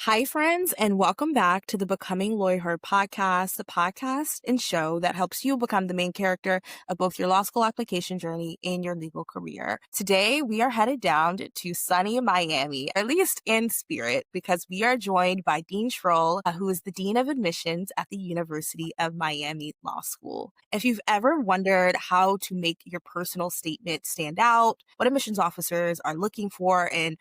Hi, friends, and welcome back to the Becoming LawyHer podcast, the podcast and show that helps you become the main character of both your law school application journey and your legal career. Today, we are headed down to sunny Miami, at least in spirit, because we are joined by Dean Schroll, who is the Dean of Admissions at the University of Miami Law School. If you've ever wondered how to make your personal statement stand out, what admissions officers are looking for, and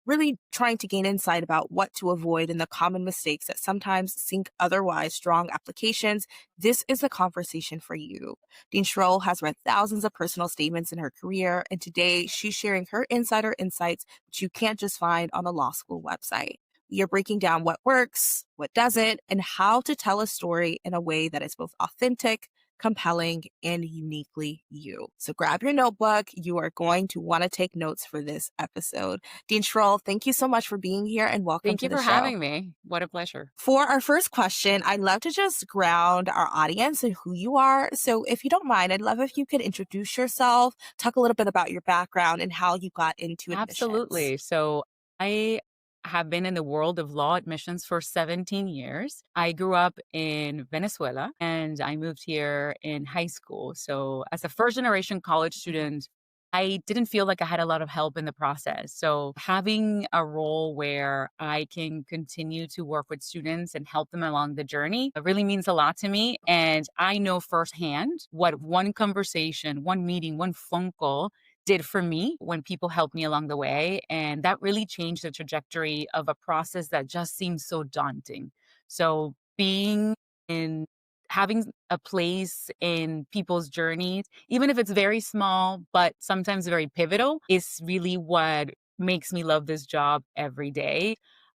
really trying to gain insight about what to avoid and the common mistakes that sometimes sink otherwise strong applications, this is the conversation for you. Dean Schroll has read thousands of personal statements in her career, and today she's sharing her insider insights, which you can't just find on the law school website. We are breaking down what works, what doesn't, and how to tell a story in a way that is both authentic, compelling, and uniquely you. So grab your notebook. You are going to want to take notes for this episode. Dean Schroll, thank you so much for being here and welcome Thank to you the for show. having me. What a pleasure. For our first question, I'd love to just ground our audience in who you are. So if you don't mind, I'd love if you could introduce yourself, talk a little bit about your background and how you got into admissions. Absolutely. So I have been in the world of law admissions for 17 years. I grew up in Venezuela and I moved here in high school. So as a first generation college student, I didn't feel like I had a lot of help in the process. So having a role where I can continue to work with students and help them along the journey really means a lot to me. And I know firsthand what one conversation, one meeting, one phone call did for me when people helped me along the way. And that really changed the trajectory of a process that just seemed so daunting. So being in having a place in people's journeys, even if it's very small, but sometimes very pivotal, is really what makes me love this job every day.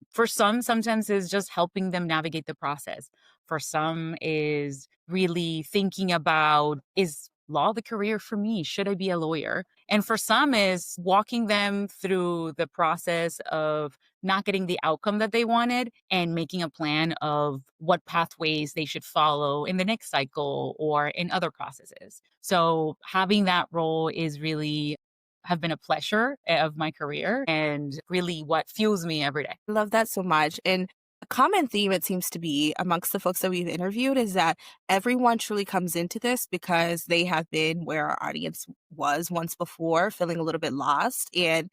For some, sometimes is just helping them navigate the process. For some is really thinking about, is law the career for me? Should I be a lawyer? And for some is walking them through the process of not getting the outcome that they wanted and making a plan of what pathways they should follow in the next cycle or in other processes. So having that role is really have been a pleasure of my career and really what fuels me every day. I love that so much. And a common theme, it seems to be amongst the folks that we've interviewed, is that everyone truly comes into this because they have been where our audience was once before, feeling a little bit lost. And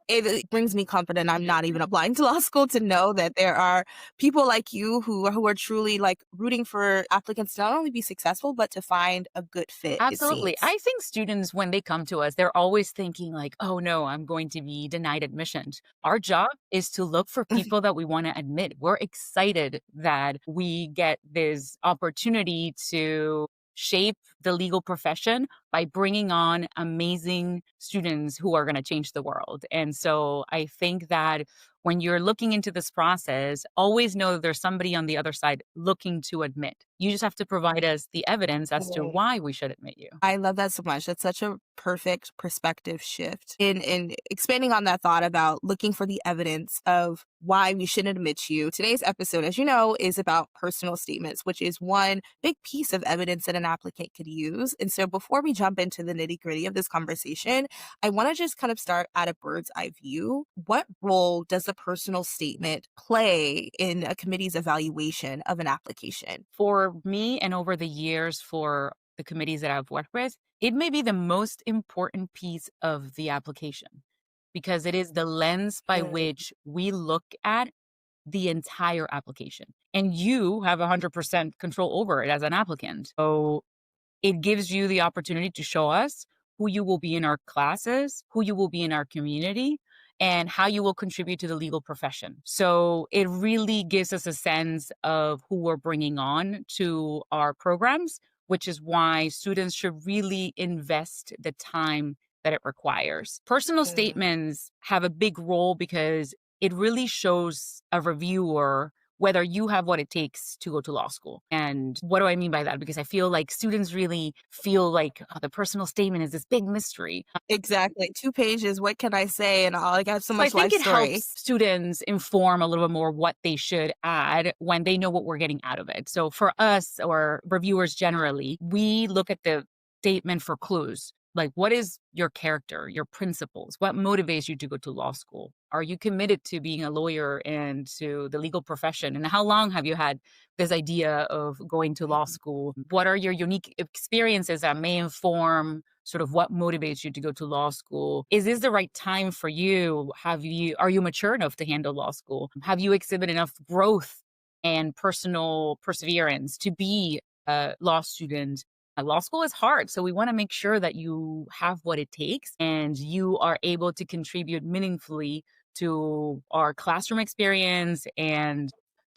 it brings me comfort, and I'm not even applying to law school, to know that there are people like you who are truly like rooting for applicants to not only be successful, but to find a good fit, it Absolutely. seems. I think students, when they come to us, they're always thinking like, oh no, I'm going to be denied admissions. Our job is to look for people that we want to admit. We're excited that we get this opportunity to shape the legal profession by bringing on amazing students who are going to change the world. And so I think that when you're looking into this process, always know that there's somebody on the other side looking to admit. You just have to provide us the evidence as to why we should admit you. I love that so much. That's such a perfect perspective shift. In expanding on that thought about looking for the evidence of why we shouldn't admit you, today's episode, as you know, is about personal statements, which is one big piece of evidence that an applicant could use. And so before we jump into the nitty-gritty of this conversation, I want to just kind of start at a bird's eye view. What role does the personal statement play in a committee's evaluation of an application? For me and over the years for the committees that I've worked with, it may be the most important piece of the application because it is the lens by which we look at the entire application. And you have 100% control over it as an applicant. So it gives you the opportunity to show us who you will be in our classes, who you will be in our community, and how you will contribute to the legal profession. So it really gives us a sense of who we're bringing on to our programs, which is why students should really invest the time that it requires. Personal statements have a big role because it really shows a reviewer whether you have what it takes to go to law school. And what do I mean by that? Because I feel like students really feel like the personal statement is this big mystery. Exactly. 2 pages. What can I say? And I have so So I much life think it story. helps students inform a little bit more what they should add when they know what we're getting out of it. So for us or reviewers generally, we look at the statement for clues. Like, what is your character, your principles? What motivates you to go to law school? Are you committed to being a lawyer and to the legal profession? And how long have you had this idea of going to law school? What are your unique experiences that may inform sort of what motivates you to go to law school? Is this the right time for you? Are you mature enough to handle law school? Have you exhibited enough growth and personal perseverance to be a law student? Law school is hard, so we want to make sure that you have what it takes and you are able to contribute meaningfully to our classroom experience and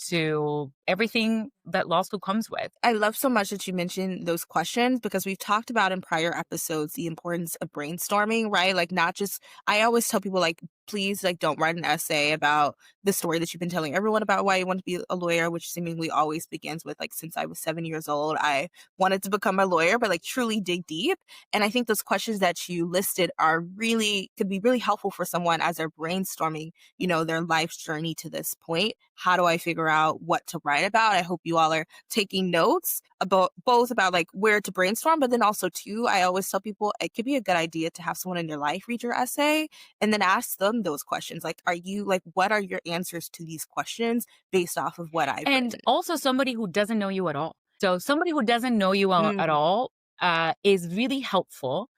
to everything that law school comes with. I love so much that you mentioned those questions because we've talked about in prior episodes the importance of brainstorming, right? Like, not just, I always tell people, like, please, like, don't write an essay about the story that you've been telling everyone about why you want to be a lawyer, which seemingly always begins with, like, since I was 7 years old, I wanted to become a lawyer, but like truly dig deep. And I think those questions that you listed could be really helpful for someone as they're brainstorming, their life's journey to this point. How do I figure out what to write about? I hope you all are taking notes about both about like where to brainstorm, but then also too, I always tell people it could be a good idea to have someone in your life read your essay and then ask them those questions. Like, what are your answers to these questions based off of what I've And written? also somebody who doesn't know you at all. So somebody who doesn't know you at Mm. all is really helpful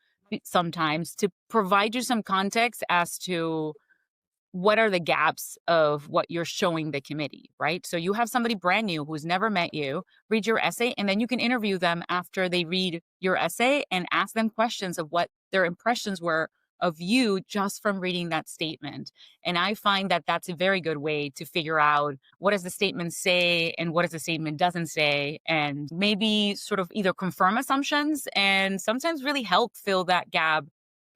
sometimes to provide you some context as to what are the gaps of what you're showing the committee, right? So you have somebody brand new who's never met you, read your essay, and then you can interview them after they read your essay and ask them questions of what their impressions were of you just from reading that statement. And I find that that's a very good way to figure out what does the statement say and what does the statement doesn't say, and maybe sort of either confirm assumptions and sometimes really help fill that gap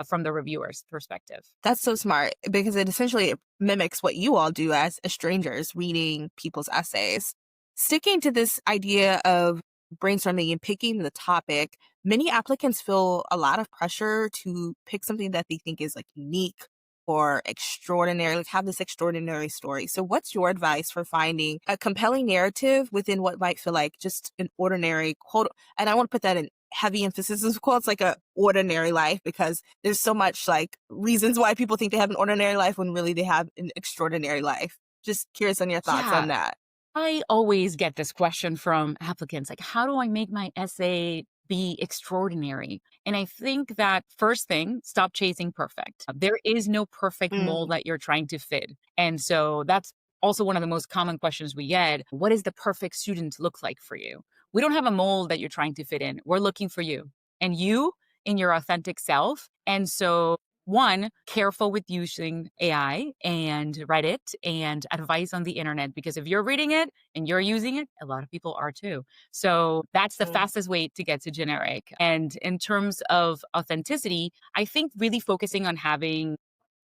from the reviewer's perspective. That's so smart because it essentially mimics what you all do as strangers reading people's essays. Sticking to this idea of brainstorming and picking the topic, many applicants feel a lot of pressure to pick something that they think is like unique or extraordinary, like have this extraordinary story. So what's your advice for finding a compelling narrative within what might feel like just an ordinary quote? And I want to put that in heavy emphasis of quotes, like a ordinary life, because there's so much like reasons why people think they have an ordinary life when really they have an extraordinary life. Just curious on your thoughts Yeah, on that. I always get this question from applicants, like, how do I make my essay be extraordinary? And I think that first thing, stop chasing perfect. There is no perfect mold Mm. that you're trying to fit. And so that's also one of the most common questions we get. What does the perfect student look like for you? We don't have a mold that you're trying to fit in. We're looking for you and you in your authentic self. And so one, careful with using AI and Reddit and advice on the internet, because if you're reading it and you're using it, a lot of people are too. So that's the Mm. fastest way to get to generic. And in terms of authenticity, I think really focusing on having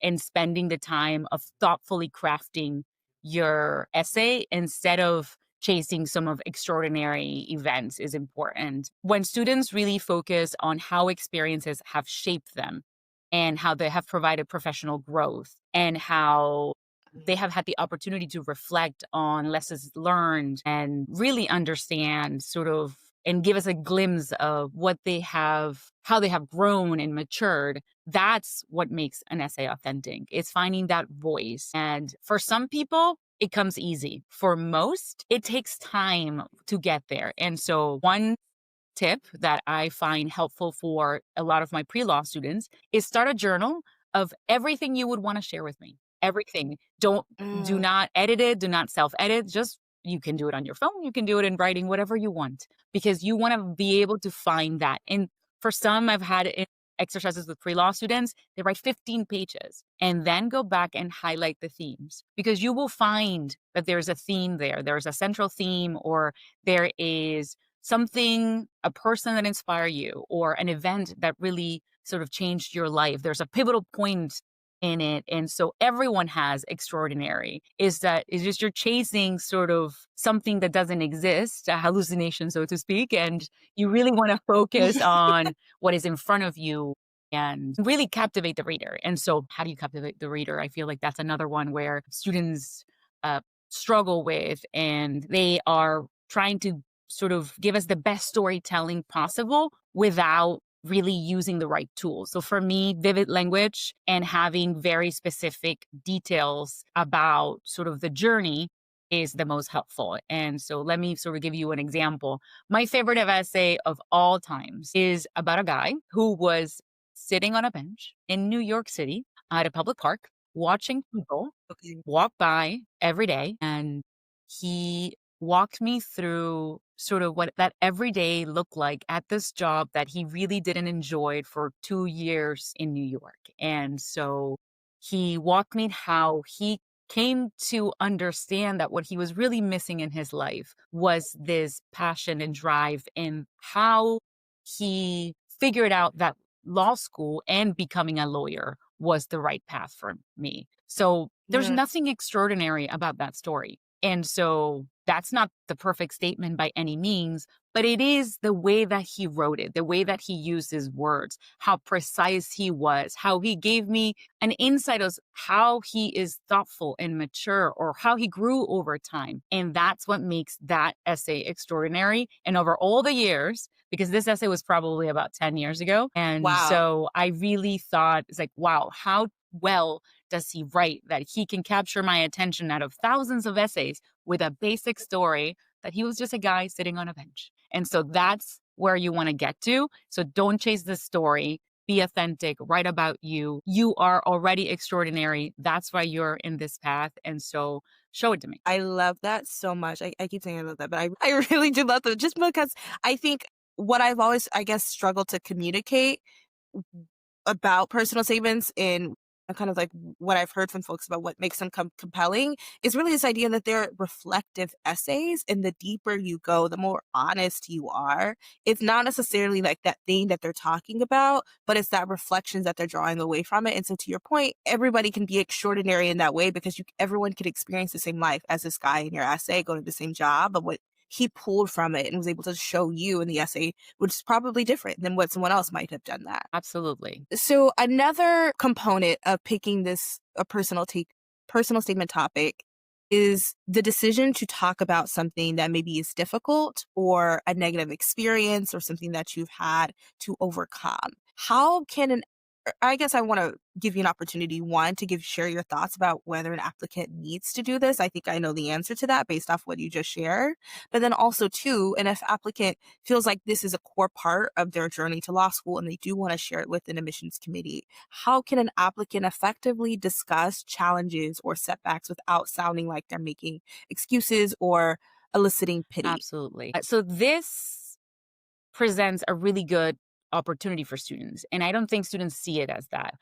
and spending the time of thoughtfully crafting your essay instead of chasing some of extraordinary events is important. When students really focus on how experiences have shaped them and how they have provided professional growth and how they have had the opportunity to reflect on lessons learned and really understand sort of and give us a glimpse of what they have, how they have grown and matured. That's what makes an essay authentic. It's finding that voice. And for some people, it comes easy. For most, it takes time to get there. And so one tip that I find helpful for a lot of my pre-law students is start a journal of everything you would want to share with me. Everything. Do Mm. not edit it, do not self-edit. Just you can do it on your phone, you can do it in writing, whatever you want, because you want to be able to find that. And for some, I've had exercises with pre-law students, they write 15 pages and then go back and highlight the themes, because you will find that there's a theme there. There's a central theme, or there is something, a person that inspired you, or an event that really sort of changed your life. There's a pivotal point in it. And so everyone has extraordinary. Is just you're chasing sort of something that doesn't exist, a hallucination, so to speak. And you really want to focus on what is in front of you and really captivate the reader. And so how do you captivate the reader? I feel like that's another one where students struggle with, and they are trying to sort of give us the best storytelling possible without really using the right tools. So for me, vivid language and having very specific details about sort of the journey is the most helpful. And so let me sort of give you an example. My favorite essay of all times is about a guy who was sitting on a bench in New York City at a public park watching people Okay. walk by every day. And he walked me through sort of what that every day looked like at this job that he really didn't enjoy for 2 years in New York. And so he walked me how he came to understand that what he was really missing in his life was this passion and drive, and how he figured out that law school and becoming a lawyer was the right path for me. So there's Yeah. nothing extraordinary about that story. And so that's not the perfect statement by any means, but it is the way that he wrote it, the way that he used his words, how precise he was, how he gave me an insight of how he is thoughtful and mature, or how he grew over time. And that's what makes that essay extraordinary. And over all the years, because this essay was probably about 10 years ago. And Wow. so I really thought, it's like, wow, how well does he write that he can capture my attention out of thousands of essays with a basic story that he was just a guy sitting on a bench. And so that's where you want to get to. So don't chase the story. Be authentic, write about you. You are already extraordinary. That's why you're in this path. And so show it to me. I love that so much. I keep saying I love that, but I really do love that just because I think what I've always, I guess, struggled to communicate about personal statements and kind of like what I've heard from folks about what makes them compelling is really this idea that they're reflective essays. And the deeper you go, the more honest you are. It's not necessarily like that thing that they're talking about, but it's that reflections that they're drawing away from it. And so, to your point, everybody can be extraordinary in that way because everyone could experience the same life as this guy in your essay, go to the same job, but what he pulled from it and was able to show you in the essay, which is probably different than what someone else might have done that. Absolutely. So another component of picking this a personal statement topic is the decision to talk about something that maybe is difficult or a negative experience or something that you've had to overcome. How can an I guess I want to give you an opportunity, one, to share your thoughts about whether an applicant needs to do this. I think I know the answer to that based off what you just shared. But then also, two, and if applicant feels like this is a core part of their journey to law school and they do want to share it with an admissions committee, how can an applicant effectively discuss challenges or setbacks without sounding like they're making excuses or eliciting pity? Absolutely. So this presents a really good opportunity for students. And I don't think students see it as that,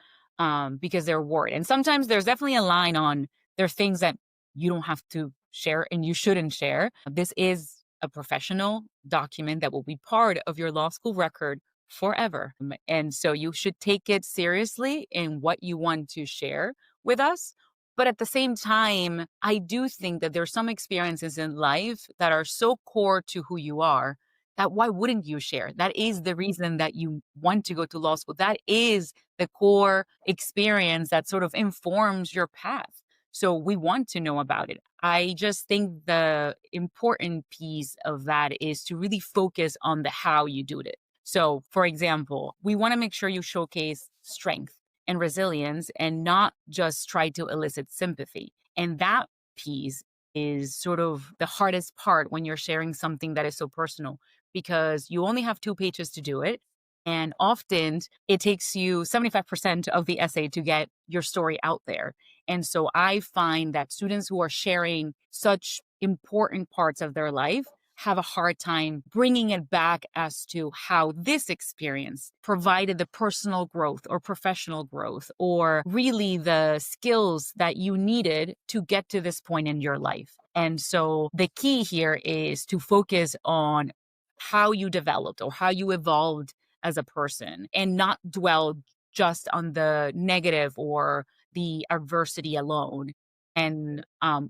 because they're worried. And sometimes there's definitely a line on there are things that you don't have to share and you shouldn't share. This is a professional document that will be part of your law school record forever. And so you should take it seriously in what you want to share with us. But at the same time, I do think that there's some experiences in life that are so core to who you are that why wouldn't you share? That is the reason that you want to go to law school. That is the core experience that sort of informs your path. So we want to know about it. I just think the important piece of that is to really focus on the how you do it. So, for example, we want to make sure you showcase strength and resilience and not just try to elicit sympathy. And that piece is sort of the hardest part when you're sharing something that is so personal, because you only have 2 pages to do it. And often it takes you 75% of the essay to get your story out there. And so I find that students who are sharing such important parts of their life have a hard time bringing it back as to how this experience provided the personal growth or professional growth or really the skills that you needed to get to this point in your life. And so the key here is to focus on how you developed or how you evolved as a person and not dwell just on the negative or the adversity alone. And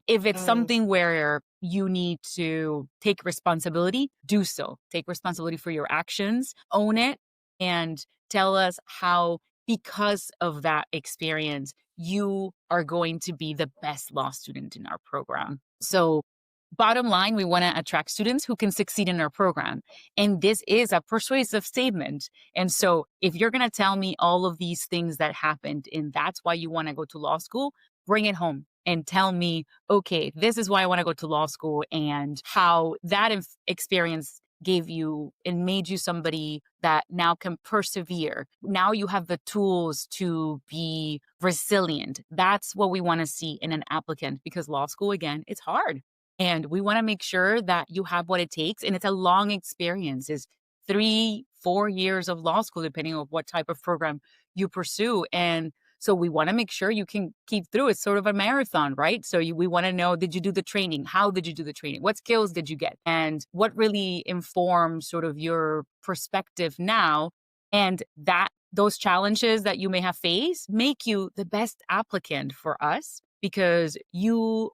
if it's Mm. something where you need to take responsibility, do so. Take responsibility for your actions, own it, and tell us how, because of that experience, you are going to be the best law student in our program. So Bottom line, we want to attract students who can succeed in our program. And this is a persuasive statement. And so if you're going to tell me all of these things that happened and that's why you want to go to law school, bring it home and tell me, okay, this is why I want to go to law school and how that experience gave you and made you somebody that now can persevere. Now you have the tools to be resilient. That's what we want to see in an applicant, because law school, again, it's hard. And we want to make sure that you have what it takes. And it's a long experience. It's 3-4 years of law school, depending on what type of program you pursue. And so we want to make sure you can keep through. It's sort of a marathon, right? So we want to know, did you do the training? How did you do the training? What skills did you get? And what really informs sort of your perspective now? And that those challenges that you may have faced make you the best applicant for us, because you've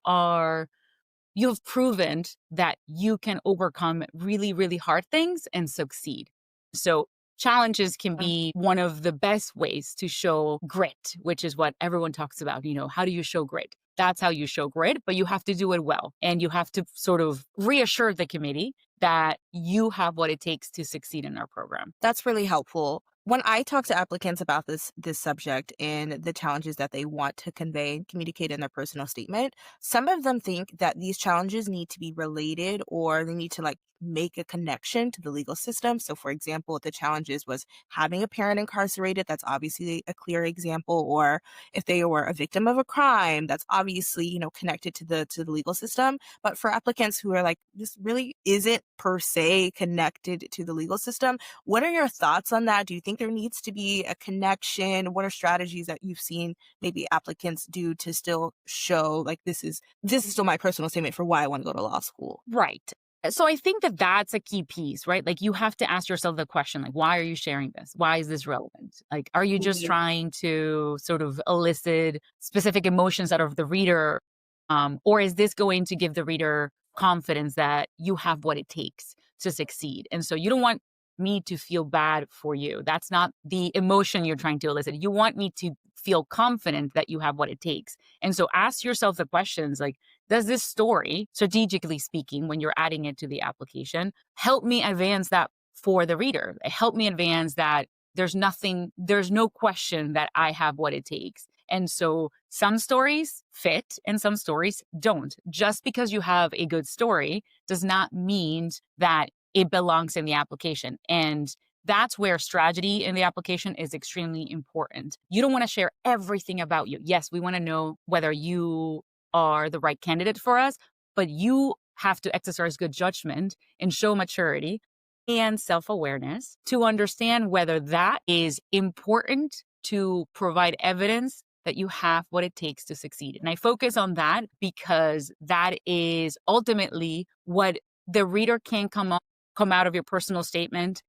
proven that you can overcome really, really hard things and succeed. So challenges can be one of the best ways to show grit, which is what everyone talks about. How do you show grit? That's how you show grit, but you have to do it well. And you have to sort of reassure the committee that you have what it takes to succeed in our program. That's really helpful. When I talk to applicants about this subject and the challenges that they want to convey and communicate in their personal statement, some of them think that these challenges need to be related, or they need to make a connection to the legal system. So for example, if the challenges was having a parent incarcerated, that's obviously a clear example. Or if they were a victim of a crime, that's obviously, connected to the legal system. But for applicants who are like, this really isn't per se connected to the legal system, what are your thoughts on that? Do you think there needs to be a connection? What are strategies that you've seen maybe applicants do to still show like this is still my personal statement for why I want to go to law school? Right. So I think that that's a key piece, right? Like, you have to ask yourself the question, like, why are you sharing this? Why is this relevant? Like, are you just trying to sort of elicit specific emotions out of the reader? Or is this going to give the reader confidence that you have what it takes to succeed? And so you don't want me to feel bad for you. That's not the emotion you're trying to elicit. You want me to feel confident that you have what it takes. And so ask yourself the questions like, does this story, strategically speaking, when you're adding it to the application, help me advance that for the reader? Help me advance that there's no question that I have what it takes. And so some stories fit and some stories don't. Just because you have a good story does not mean that it belongs in the application. And that's where strategy in the application is extremely important. You don't want to share everything about you. Yes, we want to know whether you are the right candidate for us, but you have to exercise good judgment and show maturity and self-awareness to understand whether that is important to provide evidence that you have what it takes to succeed. And I focus on that because that is ultimately what the reader can come out of your personal statement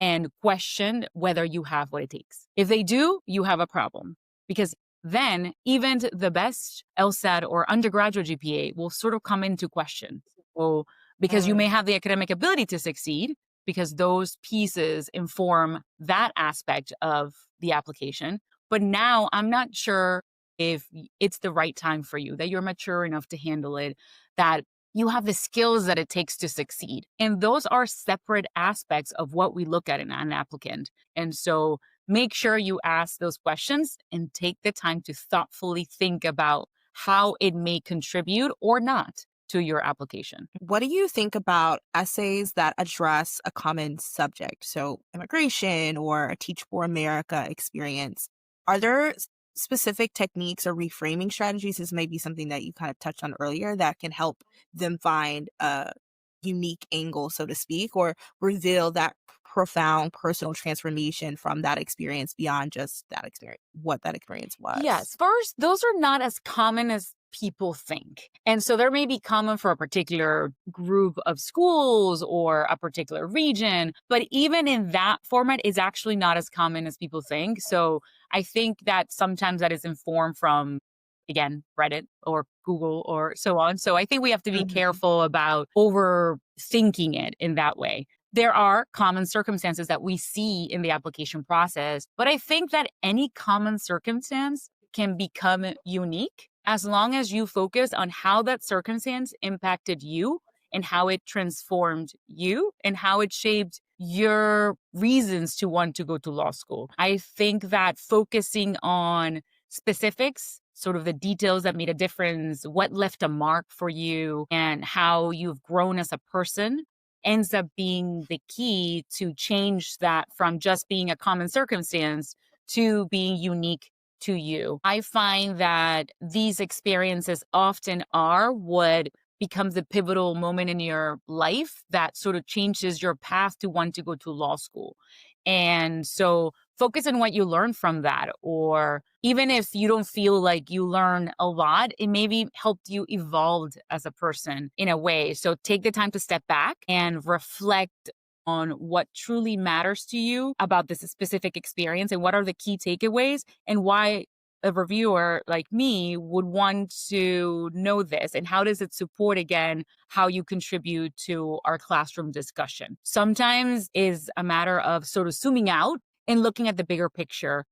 and question whether you have what it takes. If they do, you have a problem, because then even the best LSAT or undergraduate GPA will sort of come into question. So, because you may have the academic ability to succeed, because those pieces inform that aspect of the application. But now I'm not sure if it's the right time for you, that you're mature enough to handle it, that you have the skills that it takes to succeed. And those are separate aspects of what we look at in an applicant. And so make sure you ask those questions and take the time to thoughtfully think about how it may contribute or not to your application. What do you think about essays that address a common subject? So immigration or a Teach for America experience. Are there specific techniques or reframing strategies? This may be something that you kind of touched on earlier that can help them find a unique angle, so to speak, or reveal that profound personal transformation from that experience beyond just that experience, what that experience was. Yes. First, those are not as common as people think. And so there may be common for a particular group of schools or a particular region, but even in that format is actually not as common as people think. So I think that sometimes that is informed from, again, Reddit or Google or so on. So I think we have to be careful about overthinking it in that way. There are common circumstances that we see in the application process, but I think that any common circumstance can become unique as long as you focus on how that circumstance impacted you and how it transformed you and how it shaped your reasons to want to go to law school. I think that focusing on specifics, sort of the details that made a difference, what left a mark for you, and how you've grown as a person ends up being the key to change that from just being a common circumstance to being unique to you. I find that these experiences often are what becomes a pivotal moment in your life that sort of changes your path to want to go to law school. And so focus on what you learn from that. Or even if you don't feel like you learn a lot, it maybe helped you evolve as a person in a way. So take the time to step back and reflect on what truly matters to you about this specific experience and what are the key takeaways and why a reviewer like me would want to know this, and how does it support, again, how you contribute to our classroom discussion. Sometimes is a matter of sort of zooming out and looking at the bigger picture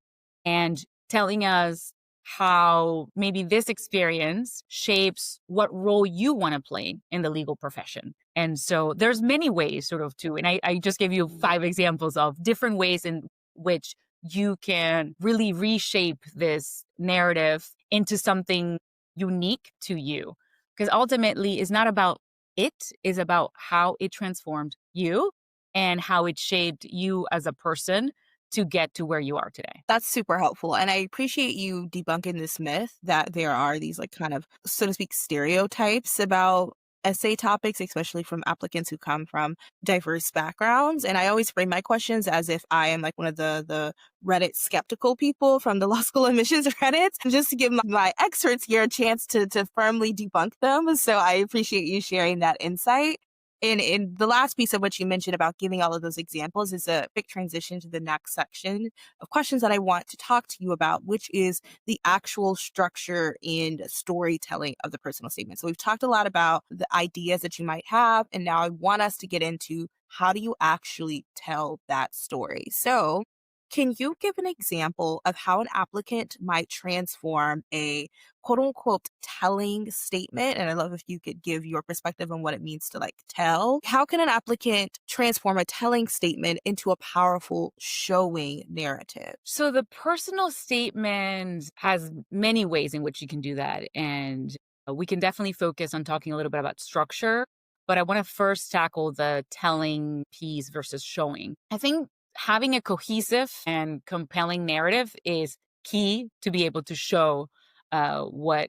and telling us how maybe this experience shapes what role you want to play in the legal profession. And so there's many ways sort of to, and I just gave you 5 examples of different ways in which you can really reshape this narrative into something unique to you. Because ultimately, it's not about it's about how it transformed you and how it shaped you as a person to get to where you are today. That's super helpful. And I appreciate you debunking this myth that there are these like kind of, so to speak, stereotypes about essay topics, especially from applicants who come from diverse backgrounds. And I always frame my questions as if I am like one of the Reddit skeptical people from the law school admissions Reddit, just to give my experts here a chance to firmly debunk them. So I appreciate you sharing that insight. And in the last piece of what you mentioned about giving all of those examples is a quick transition to the next section of questions that I want to talk to you about, which is the actual structure and storytelling of the personal statement. So we've talked a lot about the ideas that you might have, and now I want us to get into how do you actually tell that story. So can you give an example of how an applicant might transform a quote unquote telling statement? And I love if you could give your perspective on what it means to like tell. How can an applicant transform a telling statement into a powerful showing narrative? So the personal statement has many ways in which you can do that. And we can definitely focus on talking a little bit about structure, but I want to first tackle the telling piece versus showing. I think having a cohesive and compelling narrative is key to be able to show what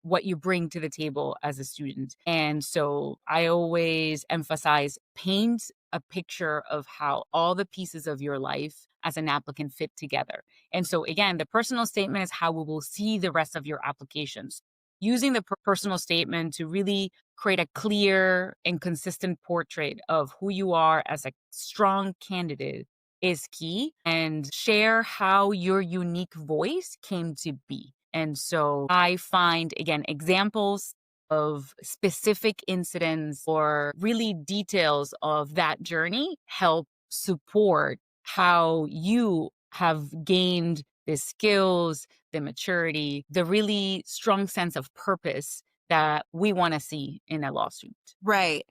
what you bring to the table as a student. And so I always emphasize paint a picture of how all the pieces of your life as an applicant fit together. And so again, the personal statement is how we will see the rest of your applications. Using the personal statement to really create a clear and consistent portrait of who you are as a strong candidate is key, and share how your unique voice came to be. And so I find, again, examples of specific incidents or really details of that journey help support how you have gained the skills, the maturity, the really strong sense of purpose that we want to see in a lawsuit. Right.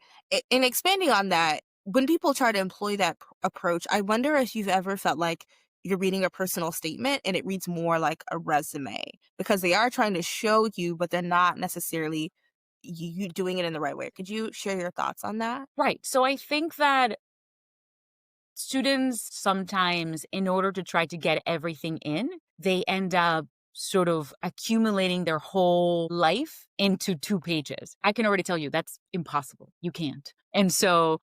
And expanding on that, when people try to employ that approach, I wonder if you've ever felt like you're reading a personal statement and it reads more like a resume because they are trying to show you, but they're not necessarily you doing it in the right way. Could you share your thoughts on that? Right. So I think that students sometimes, in order to try to get everything in, they end up sort of accumulating their whole life into 2 pages. I can already tell you that's impossible. You can't. And so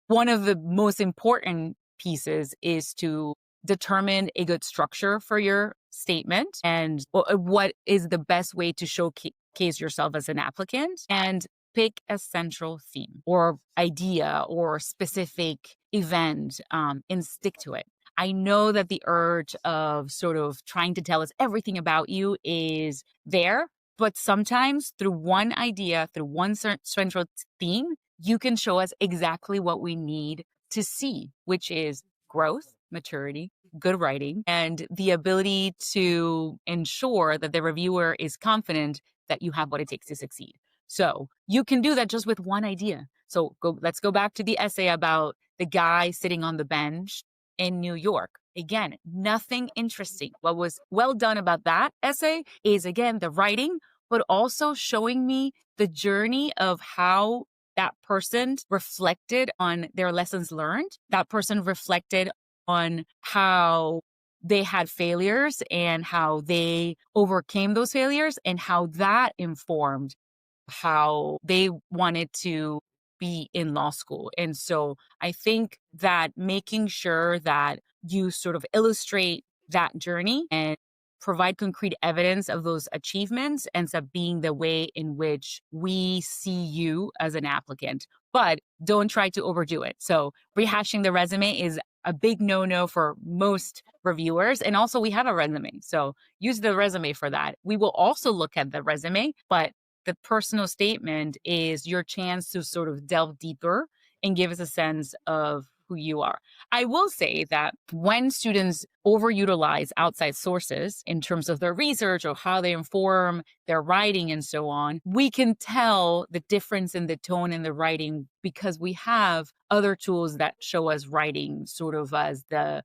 one of the most important pieces is to determine a good structure for your statement and what is the best way to showcase yourself as an applicant, and pick a central theme or idea or specific event and stick to it. I know that the urge of sort of trying to tell us everything about you is there, but sometimes through one idea, through one central theme, you can show us exactly what we need to see, which is growth, maturity, good writing, and the ability to ensure that the reviewer is confident that you have what it takes to succeed. So you can do that just with one idea. So let's go back to the essay about the guy sitting on the bench in New York. Again, nothing interesting. What was well done about that essay is, again, the writing, but also showing me the journey of how that person reflected on their lessons learned. That person reflected on how they had failures and how they overcame those failures and how that informed how they wanted to be in law school. And so I think that making sure that you sort of illustrate that journey and provide concrete evidence of those achievements ends up being the way in which we see you as an applicant. But don't try to overdo it. So rehashing the resume is a big no-no for most reviewers. And also we have a resume. So use the resume for that. We will also look at the resume, but the personal statement is your chance to sort of delve deeper and give us a sense of who you are. I will say that when students overutilize outside sources in terms of their research or how they inform their writing and so on, we can tell the difference in the tone and the writing because we have other tools that show us writing sort of as the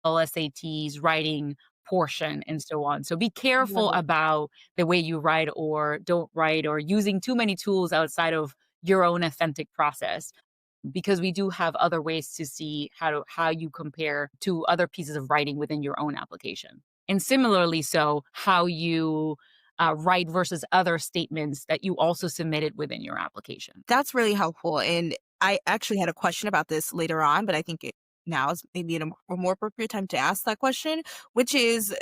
LSATs, writing portion and so on. So be careful Right. about the way you write or don't write or using too many tools outside of your own authentic process because we do have other ways to see how you compare to other pieces of writing within your own application. And similarly, so how you write versus other statements that you also submitted within your application. That's really helpful. And I actually had a question about this later on, but I think now is maybe a more appropriate time to ask that question, which is,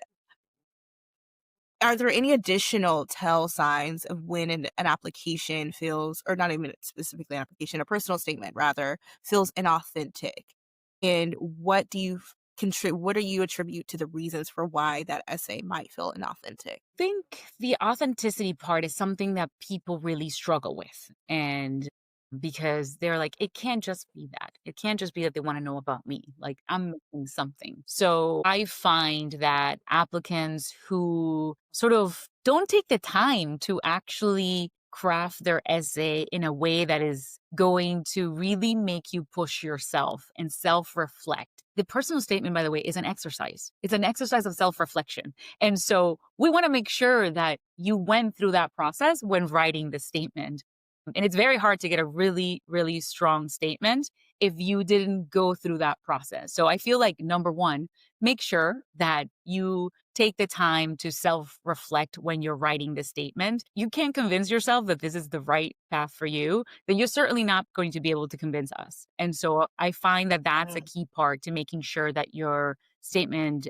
are there any additional tell signs of when an application feels, or not even specifically an application, a personal statement rather, feels inauthentic? And what do you what do you attribute to the reasons for why that essay might feel inauthentic? Think the authenticity part is something that people really struggle with. And because they're like, it can't just be that. It can't just be that they want to know about me. Like I'm missing something. So I find that applicants who sort of don't take the time to actually craft their essay in a way that is going to really make you push yourself and self reflect. The personal statement, by the way, is an exercise. It's an exercise of self reflection. And so we want to make sure that you went through that process when writing the statement. And it's very hard to get a really, really strong statement if you didn't go through that process. So I feel like number one, make sure that you take the time to self reflect when you're writing the statement. You can't convince yourself that this is the right path for you, then you're certainly not going to be able to convince us. And so I find that that's a key part to making sure that your statement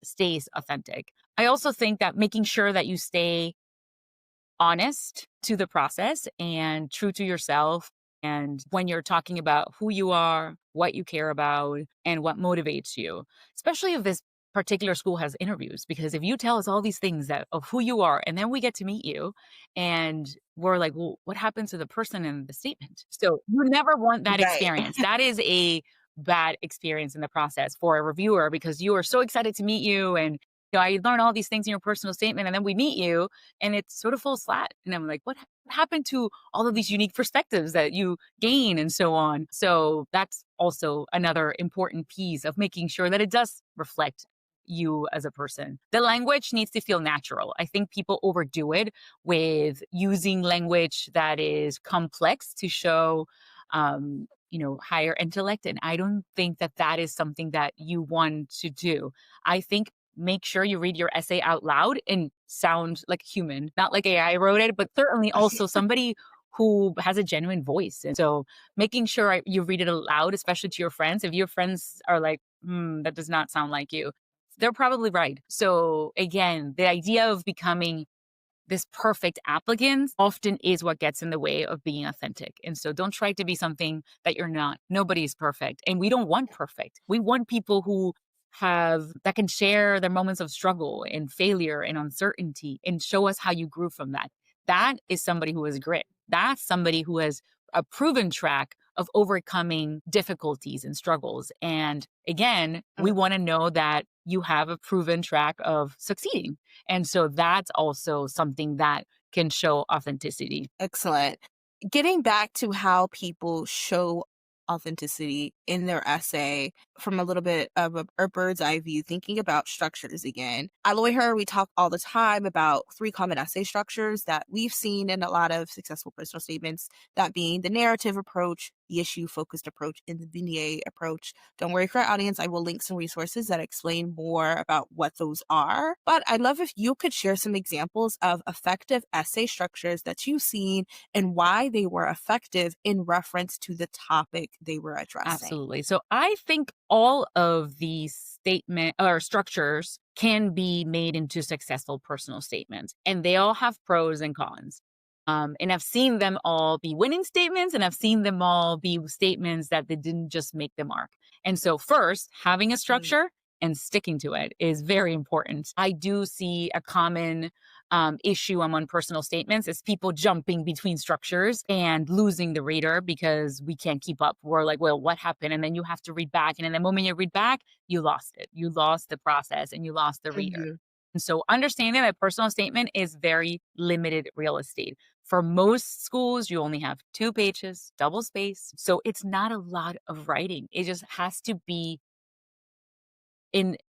stays authentic. I also think that making sure that you stay honest to the process and true to yourself. And when you're talking about who you are, what you care about, and what motivates you, especially if this particular school has interviews, because if you tell us all these things that of who you are, and then we get to meet you and we're like, well, what happened to the person in the statement? So you never want that Right. experience. That is a bad experience in the process for a reviewer because you are so excited to meet you and I learned all these things in your personal statement, and then we meet you, and it sort of falls flat. And I'm like, what happened to all of these unique perspectives that you gain, and so on? So that's also another important piece of making sure that it does reflect you as a person. The language needs to feel natural. I think people overdo it with using language that is complex to show higher intellect. And I don't think that that is something that you want to do. I think make sure you read your essay out loud and sound like a human, not like AI wrote it, but certainly also somebody who has a genuine voice. And so making sure you read it aloud, especially to your friends. If your friends are like, that does not sound like you, they're probably right. So again, the idea of becoming this perfect applicant often is what gets in the way of being authentic. And so don't try to be something that you're not. Nobody's perfect. And we don't want perfect. We want people who that can share their moments of struggle and failure and uncertainty and show us how you grew from that. That is somebody who has grit. That's somebody who has a proven track of overcoming difficulties and struggles. And again, we Mm. want to know that you have a proven track of succeeding. And so that's also something that can show authenticity. Excellent. Getting back to how people show authenticity in their essay from a little bit of a bird's eye view, thinking about structures again. At LawyHer, we talk all the time about three common essay structures that we've seen in a lot of successful personal statements, that being the narrative approach, the issue-focused approach, and the vignette approach. Don't worry, for our audience, I will link some resources that explain more about what those are. But I'd love if you could share some examples of effective essay structures that you've seen and why they were effective in reference to the topic they were addressing. Absolutely. So I think all of these statement or structures can be made into successful personal statements, and they all have pros and cons. And I've seen them all be winning statements, and I've seen them all be statements that they didn't just make the mark. And so, first, having a Mm. structure and sticking to it is very important. I do see a common issue among personal statements is people jumping between structures and losing the reader because we can't keep up. We're like, well, what happened? And then you have to read back. And in the moment you read back, you lost it. You lost the process and you lost the reader. Mhm. And so understanding that personal statement is very limited real estate. For most schools, you only have 2 pages, double space. So it's not a lot of writing. It just has to be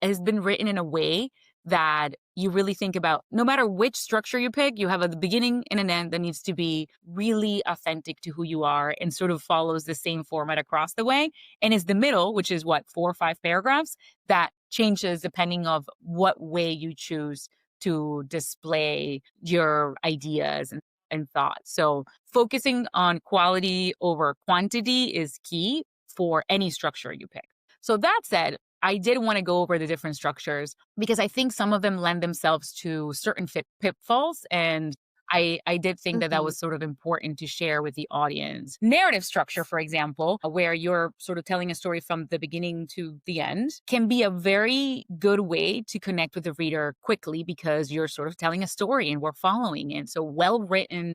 has been written in a way that you really think about. No matter which structure you pick, you have a beginning and an end that needs to be really authentic to who you are and sort of follows the same format across the way. And is the middle, which is what, 4 or 5 paragraphs, that changes depending of what way you choose to display your ideas and thoughts. So focusing on quality over quantity is key for any structure you pick. So that said, I did want to go over the different structures because I think some of them lend themselves to certain pitfalls. And I did think that that Mhm. was sort of important to share with the audience. Narrative structure, for example, where you're sort of telling a story from the beginning to the end, can be a very good way to connect with the reader quickly because you're sort of telling a story and we're following it. So well written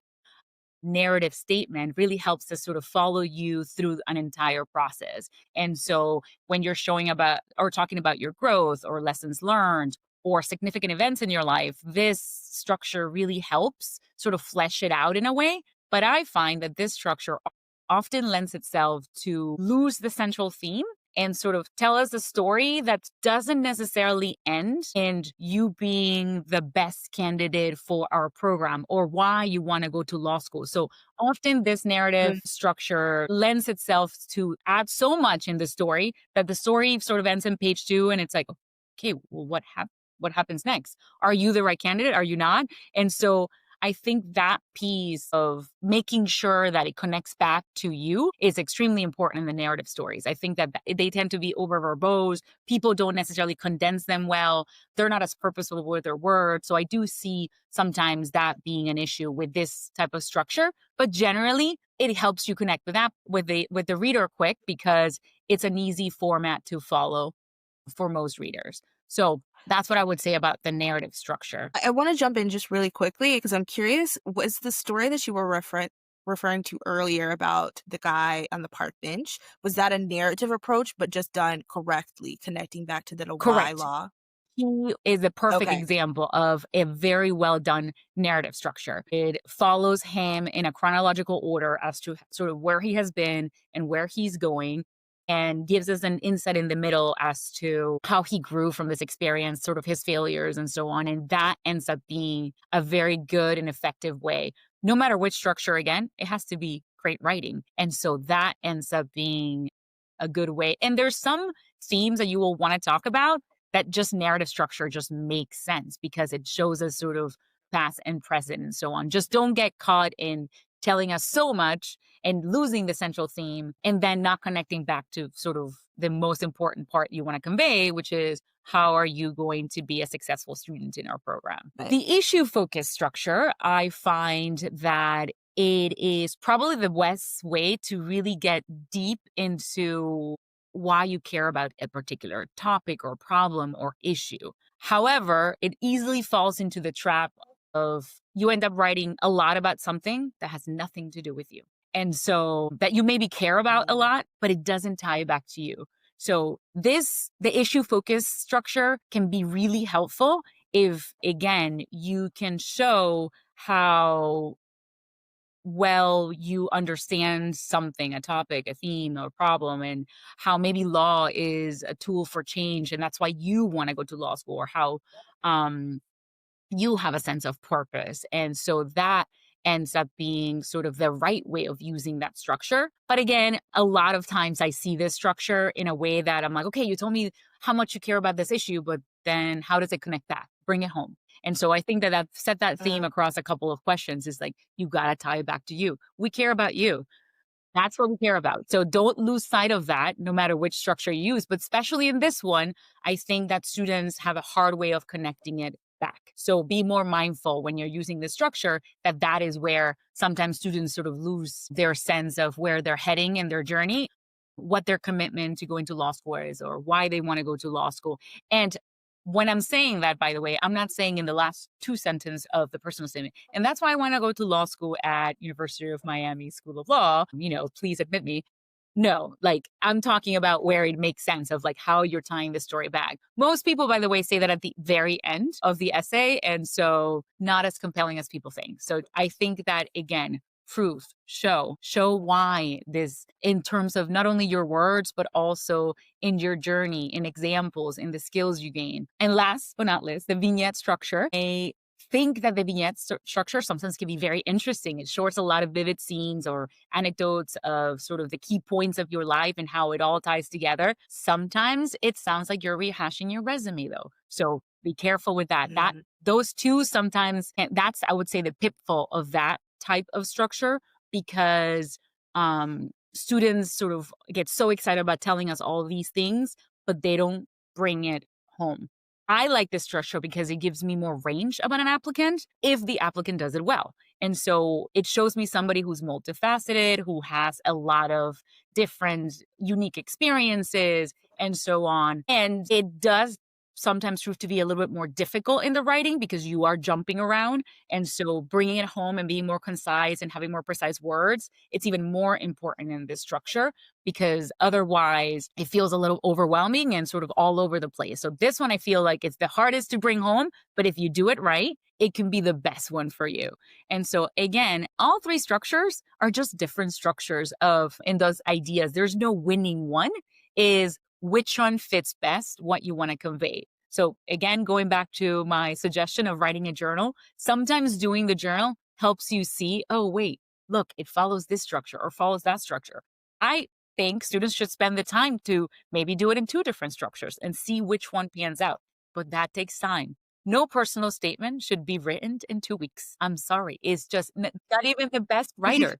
narrative statement really helps us sort of follow you through an entire process. And so when you're showing about or talking about your growth or lessons learned or significant events in your life, this structure really helps sort of flesh it out in a way. But I find that this structure often lends itself to lose the central theme and sort of tell us a story that doesn't necessarily end in you being the best candidate for our program or why you want to go to law school. So often this narrative Mm. structure lends itself to add so much in the story that the story sort of ends in page 2 and it's like, okay, well, what happens next? Are you the right candidate? Are you not? And so I think that piece of making sure that it connects back to you is extremely important in the narrative stories. I think that they tend to be over verbose. People don't necessarily condense them well. They're not as purposeful with their words. So I do see sometimes that being an issue with this type of structure. But generally, it helps you connect with that with the reader quick because it's an easy format to follow for most readers. So that's what I would say about the narrative structure. I want to jump in just really quickly because I'm curious. Was the story that you were referring to earlier about the guy on the park bench, was that a narrative approach, but just done correctly, connecting back to the why Correct. law? He is a perfect Okay. example of a very well done narrative structure. It follows him in a chronological order as to sort of where he has been and where he's going, and gives us an insight in the middle as to how he grew from this experience, sort of his failures and so on. And that ends up being a very good and effective way. No matter which structure, again, it has to be great writing. And so that ends up being a good way. And there's some themes that you will want to talk about that just narrative structure just makes sense because it shows us sort of past and present and so on. Just don't get caught in telling us so much and losing the central theme and then not connecting back to sort of the most important part you want to convey, which is how are you going to be a successful student in our program? Right. The issue focused structure, I find that it is probably the best way to really get deep into why you care about a particular topic or problem or issue. However, it easily falls into the trap of you end up writing a lot about something that has nothing to do with you. And so that you maybe care about a lot, but it doesn't tie back to you. So the issue focus structure can be really helpful if, again, you can show how well you understand something, a topic, a theme, or a problem, and how maybe law is a tool for change. And that's why you want to go to law school, or how um, you have a sense of purpose. And so that ends up being sort of the right way of using that structure. But again, a lot of times I see this structure in a way that I'm like, okay, you told me how much you care about this issue, but then how does it connect that? Bring it home. And so I think that I've set that theme across a couple of questions is like, you got to tie it back to you. We care about you. That's what we care about. So don't lose sight of that, no matter which structure you use. But especially in this one, I think that students have a hard way of connecting it back. So be more mindful when you're using this structure that that is where sometimes students sort of lose their sense of where they're heading in their journey, what their commitment to going to law school is, or why they want to go to law school. And when I'm saying that, by the way, I'm not saying in the last two sentences of the personal statement. And that's why I want to go to law school at University of Miami School of Law. Please admit me. No, like I'm talking about where it makes sense of like how you're tying the story back. Most people, by the way, say that at the very end of the essay. And so not as compelling as people think. So I think that, again, proof, show why this, in terms of not only your words, but also in your journey, in examples, in the skills you gain. And last but not least, the vignette structure. I think that the vignette structure sometimes can be very interesting. It shows a lot of vivid scenes or anecdotes of sort of the key points of your life and how it all ties together. Sometimes it sounds like you're rehashing your resume though. So be careful with that. Those two sometimes, that's, I would say, the pitfall of that type of structure, because students sort of get so excited about telling us all these things, but they don't bring it home. I like this structure because it gives me more range about an applicant if the applicant does it well. And so it shows me somebody who's multifaceted, who has a lot of different unique experiences and so on. And it does sometimes prove to be a little bit more difficult in the writing because you are jumping around. And so bringing it home and being more concise and having more precise words, it's even more important in this structure, because otherwise it feels a little overwhelming and sort of all over the place. So this one, I feel like it's the hardest to bring home, but if you do it right, it can be the best one for you. And so again, all three structures are just different structures in those ideas. There's no winning one. Is which one fits best what you want to convey. So again, going back to my suggestion of writing a journal, sometimes doing the journal helps you see, oh, wait, look, it follows this structure or follows that structure. I think students should spend the time to maybe do it in two different structures and see which one pans out. But that takes time. No personal statement should be written in 2 weeks. I'm sorry. It's just not even the best writer.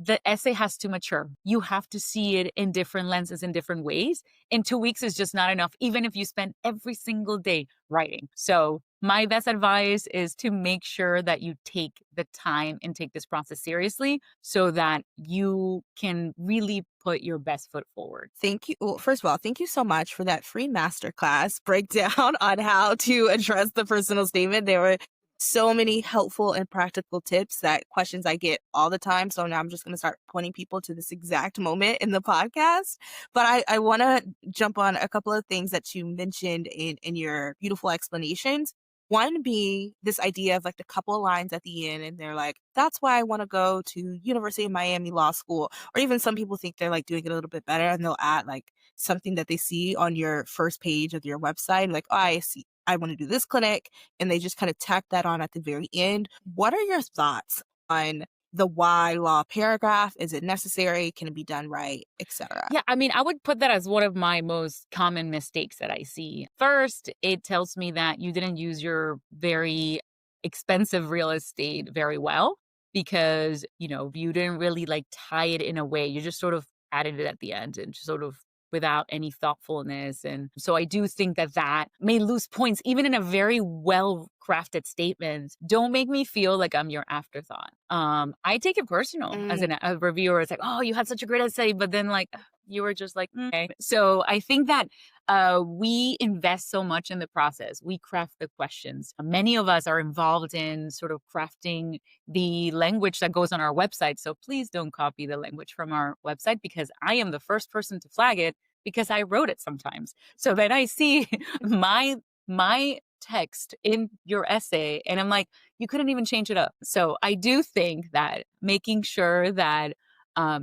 The essay has to mature. You have to see it in different lenses, in different ways. In 2 weeks is just not enough, even if you spend every single day writing. So my best advice is to make sure that you take the time and take this process seriously so that you can really put your best foot forward. Thank you. Well, first of all, thank you so much for that free masterclass breakdown on how to address the personal statement. There were so many helpful and practical tips, that questions I get all the time. So now I'm just going to start pointing people to this exact moment in the podcast. But I want to jump on a couple of things that you mentioned in your beautiful explanations. One being this idea of like the couple of lines at the end, and they're like, that's why I want to go to University of Miami Law School. Or even some people think they're like doing it a little bit better, and they'll add like something that they see on your first page of your website, like, oh, I see, I want to do this clinic, and they just kind of tack that on at the very end. What are your thoughts on the why law paragraph? Is it necessary? Can it be done right, etc.? Yeah, I mean, I would put that as one of my most common mistakes that I see. First, it tells me that you didn't use your very expensive real estate very well, because, you didn't really like tie it in a way. You just sort of added it at the end and just sort of without any thoughtfulness. And so I do think that may lose points, even in a very well-crafted statement. Don't make me feel like I'm your afterthought. I take it personal as a reviewer. It's like, oh, you had such a great essay, but then like, you were just like, okay. So I think that we invest so much in the process. We craft the questions. Many of us are involved in sort of crafting the language that goes on our website. So please don't copy the language from our website, because I am the first person to flag it because I wrote it sometimes. So then I see my text in your essay and I'm like, you couldn't even change it up. So I do think that making sure that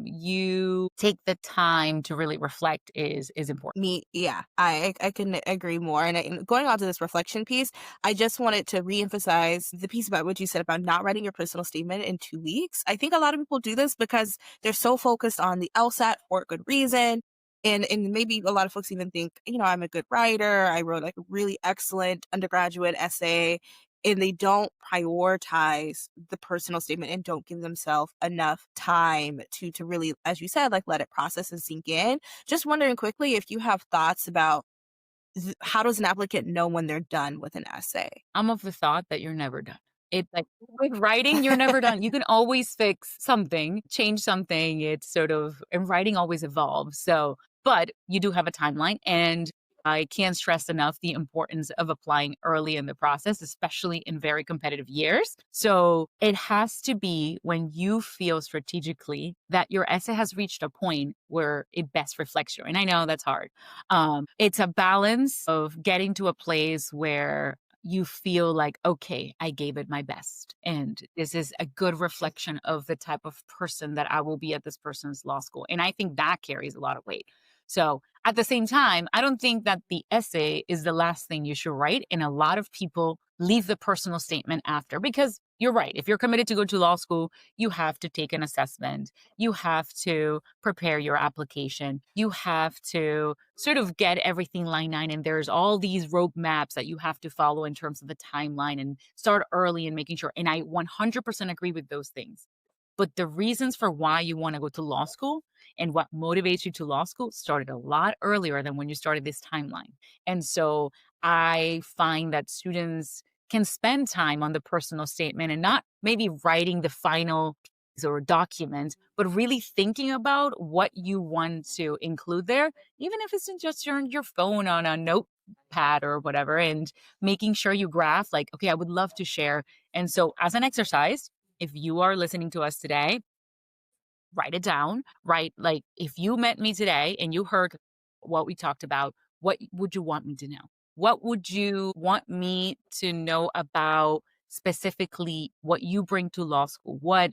you take the time to really reflect is important. Yeah, I couldn't agree more. And going on to this reflection piece, I just wanted to reemphasize the piece about what you said about not writing your personal statement in 2 weeks. I think a lot of people do this because they're so focused on the LSAT for a good reason. And maybe a lot of folks even think, I'm a good writer. I wrote like a really excellent undergraduate essay, and they don't prioritize the personal statement and don't give themselves enough time to really, as you said, like let it process and sink in. Just wondering quickly if you have thoughts about how does an applicant know when they're done with an essay? I'm of the thought that you're never done. It's like with writing, you're never done. You can always fix something, change something. It's sort of, and writing always evolves. So, but you do have a timeline. And I can't stress enough the importance of applying early in the process, especially in very competitive years. So it has to be when you feel strategically that your essay has reached a point where it best reflects you. And I know that's hard. It's a balance of getting to a place where you feel like, okay, I gave it my best. And this is a good reflection of the type of person that I will be at this person's law school. And I think that carries a lot of weight. So at the same time, I don't think that the essay is the last thing you should write. And a lot of people leave the personal statement after, because you're right. If you're committed to go to law school, you have to take an assessment. You have to prepare your application. You have to sort of get everything line nine. And there's all these roadmaps that you have to follow in terms of the timeline and start early and making sure. And I 100% agree with those things. But the reasons for why you want to go to law school and what motivates you to law school started a lot earlier than when you started this timeline. And so I find that students can spend time on the personal statement and not maybe writing the final piece or document, but really thinking about what you want to include there, even if it's in just your phone on a notepad or whatever, and making sure you graph like, okay, I would love to share. And so as an exercise, if you are listening to us today, write it down, right? Like if you met me today and you heard what we talked about, what would you want me to know? What would you want me to know about specifically what you bring to law school? What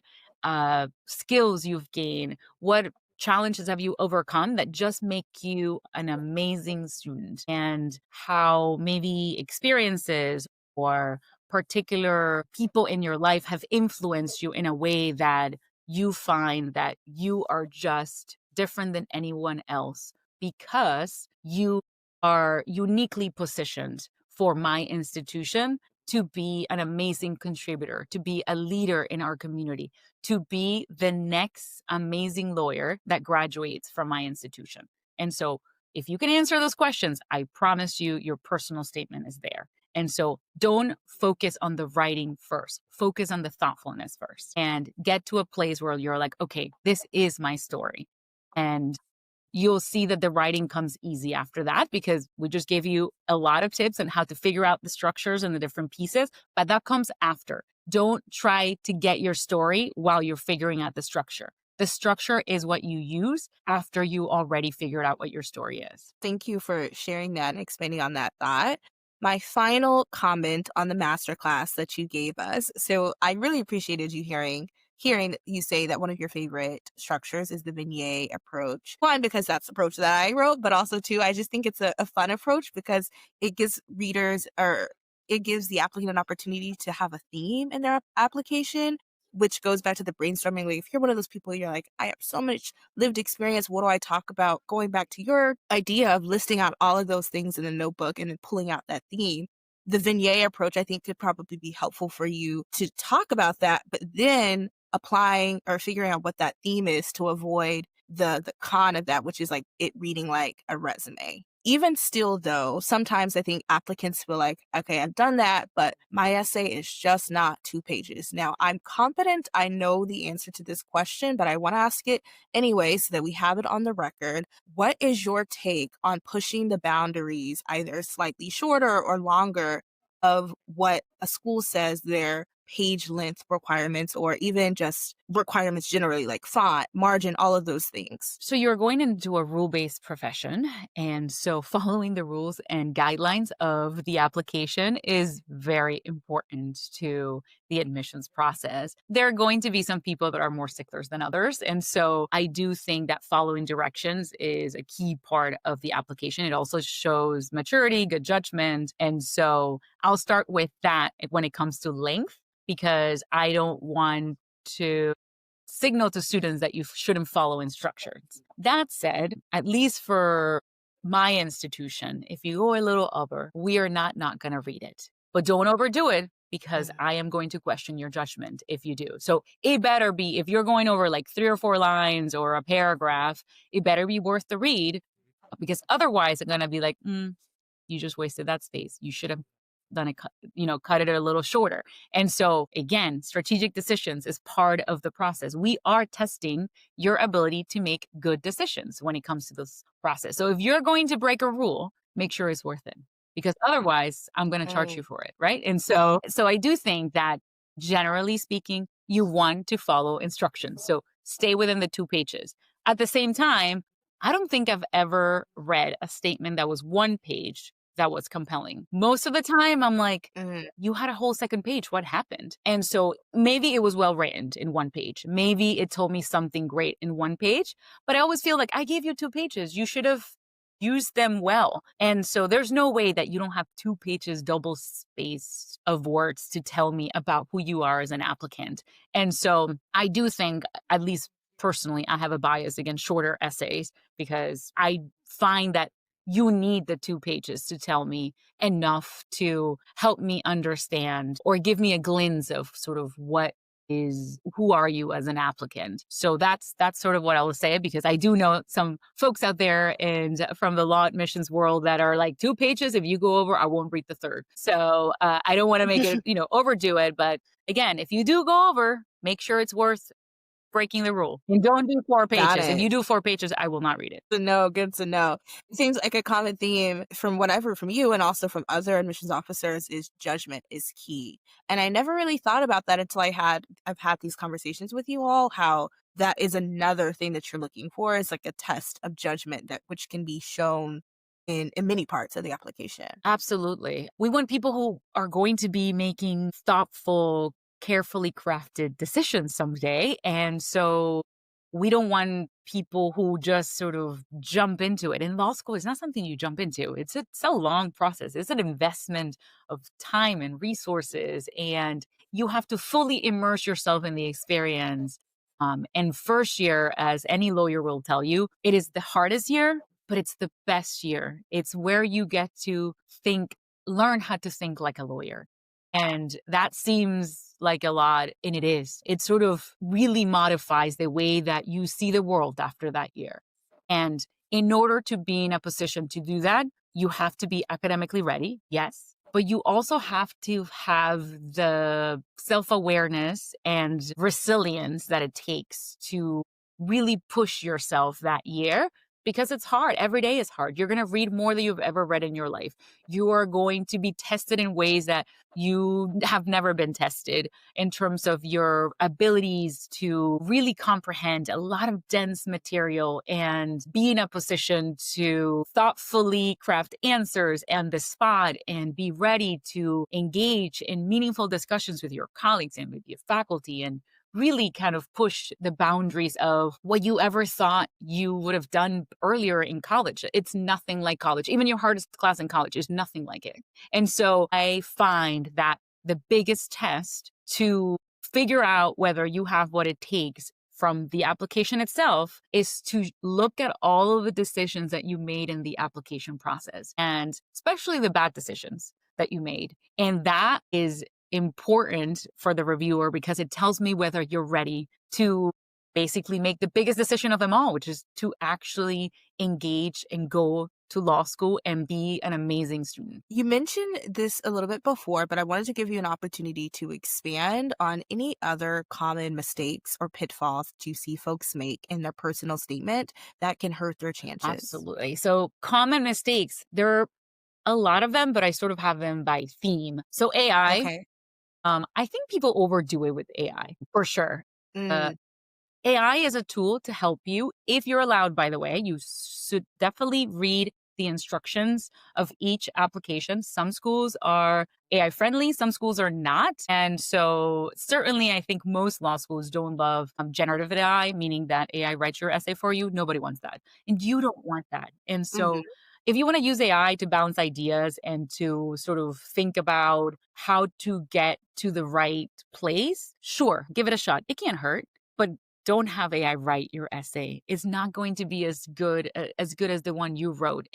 skills you've gained? What challenges have you overcome that just make you an amazing student? And how maybe experiences or particular people in your life have influenced you in a way that you find that you are just different than anyone else because you are uniquely positioned for my institution to be an amazing contributor, to be a leader in our community, to be the next amazing lawyer that graduates from my institution. And so if you can answer those questions, I promise you your personal statement is there. And so don't focus on the writing first. Focus on the thoughtfulness first and get to a place where you're like, okay, this is my story. And you'll see that the writing comes easy after that because we just gave you a lot of tips on how to figure out the structures and the different pieces, but that comes after. Don't try to get your story while you're figuring out the structure. The structure is what you use after you already figured out what your story is. Thank you for sharing that and expanding on that thought. My final comment on the masterclass that you gave us. So I really appreciated you hearing you say that one of your favorite structures is the vignette approach. One, because that's the approach that I wrote, but also two, I just think it's a fun approach because it gives readers or it gives the applicant an opportunity to have a theme in their application, which goes back to the brainstorming. Like if you're one of those people, you're like, I have so much lived experience. What do I talk about? Going back to your idea of listing out all of those things in a notebook and then pulling out that theme. The vignette approach, I think, could probably be helpful for you to talk about that, but then applying or figuring out what that theme is to avoid the con of that, which is like it reading like a resume. Even still, though, sometimes I think applicants feel like, okay, I've done that, but my essay is just not 2 pages. Now, I'm confident I know the answer to this question, but I want to ask it anyway so that we have it on the record. What is your take on pushing the boundaries, either slightly shorter or longer, of what a school says their page length requirements, or even just requirements generally, like font, margin, all of those things? So you're going into a rule-based profession, and so following the rules and guidelines of the application is very important to the admissions process. There are going to be some people that are more sticklers than others, and so I do think that following directions is a key part of the application. It also shows maturity, good judgment, and so I'll start with that when it comes to length, because I don't want to signal to students that you shouldn't follow instructions. That said, at least for my institution, if you go a little over, we are not going to read it. But don't overdo it, because I am going to question your judgment if you do. So it better be, if you're going over like 3 or 4 lines or a paragraph, it better be worth the read, because otherwise it's going to be like, you just wasted that space. You should have done it, cut it a little shorter. And so again, strategic decisions is part of the process. We are testing your ability to make good decisions when it comes to this process. So if you're going to break a rule, make sure it's worth it, because otherwise I'm going to charge you for it. Right. And so I do think that generally speaking, you want to follow instructions. So stay within the 2 pages. At the same time, I don't think I've ever read a statement that was 1 page that was compelling. Most of the time, I'm like, you had a whole second page. What happened? And so maybe it was well written in 1 page. Maybe it told me something great in 1 page, but I always feel like I gave you 2 pages. You should have used them well. And so there's no way that you don't have 2 pages, double space of words to tell me about who you are as an applicant. And so I do think, at least personally, I have a bias against shorter essays, because I find that you need the 2 pages to tell me enough to help me understand or give me a glimpse of sort of who are you as an applicant. So that's sort of what I will say, because I do know some folks out there and from the law admissions world that are like, 2 pages, if you go over, I won't read the 3rd. So I don't want to make it, overdo it. But again, if you do go over, make sure it's worth breaking the rule. And don't do 4 pages. If you do 4 pages, I will not read it. Good to know. It seems like a common theme from what I've heard from you and also from other admissions officers is judgment is key. And I never really thought about that until I've had these conversations with you all, how that is another thing that you're looking for, is like a test of judgment which can be shown in many parts of the application. Absolutely. We want people who are going to be making thoughtful, carefully crafted decisions someday. And so we don't want people who just sort of jump into it. In law school, it's not something you jump into. It's a long process. It's an investment of time and resources, and you have to fully immerse yourself in the experience. And first year, as any lawyer will tell you, it is the hardest year, but it's the best year. It's where you get to learn how to think like a lawyer. And that seems like a lot, and it is. It sort of really modifies the way that you see the world after that year. And in order to be in a position to do that, you have to be academically ready, yes, but you also have to have the self-awareness and resilience that it takes to really push yourself that year, because it's hard. Every day is hard. You're going to read more than you've ever read in your life. You are going to be tested in ways that you have never been tested, in terms of your abilities to really comprehend a lot of dense material and be in a position to thoughtfully craft answers on the spot and be ready to engage in meaningful discussions with your colleagues and with your faculty, and really kind of push the boundaries of what you ever thought you would have done earlier in college. It's nothing like college. Even your hardest class in college is nothing like it. And so I find that the biggest test to figure out whether you have what it takes from the application itself is to look at all of the decisions that you made in the application process, and especially the bad decisions that you made. And that is important for the reviewer, because it tells me whether you're ready to basically make the biggest decision of them all, which is to actually engage and go to law school and be an amazing student. You mentioned this a little bit before, but I wanted to give you an opportunity to expand on any other common mistakes or pitfalls that you see folks make in their personal statement that can hurt their chances. Absolutely. So common mistakes, there are a lot of them, but I sort of have them by theme. So AI, Okay. I think people overdo it with AI for sure. Uh, Mm, AI is a tool to help you. If you're allowed, by the way, you should definitely read the instructions of each application. Some schools are AI friendly, some schools are not. And so, certainly, I think most law schools don't love generative AI, meaning that AI writes your essay for you. Nobody wants that. And you don't want that. And so, mhm. if you want to use AI to bounce ideas and to sort of think about how to get to the right place, sure, give it a shot. It can't hurt. But don't have AI write your essay. It's not going to be as good as the one you wrote.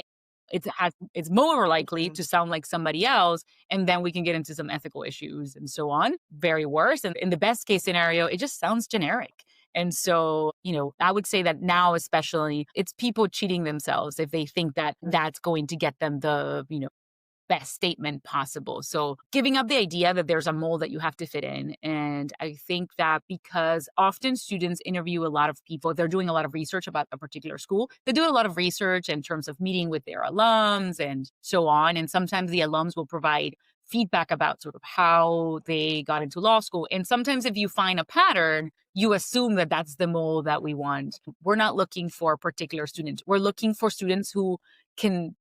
It's more likely Mhm. to sound like somebody else, and then we can get into some ethical issues and so on. Very worse. And in the best case scenario, it just sounds generic. And so, I would say that now, especially, it's people cheating themselves if they think that that's going to get them the, best statement possible. So giving up the idea that there's a mold that you have to fit in. And I think that because often students interview a lot of people, they're doing a lot of research about a particular school. They do a lot of research in terms of meeting with their alums and so on. And sometimes the alums will provide feedback about sort of how they got into law school. And sometimes if you find a pattern, you assume that that's the mold that we want. We're not looking for a particular student. We're looking for students who can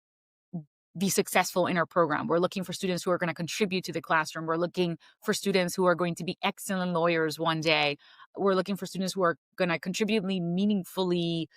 be successful in our program. We're looking for students who are going to contribute to the classroom. We're looking for students who are going to be excellent lawyers one day. We're looking for students who are going to meaningfully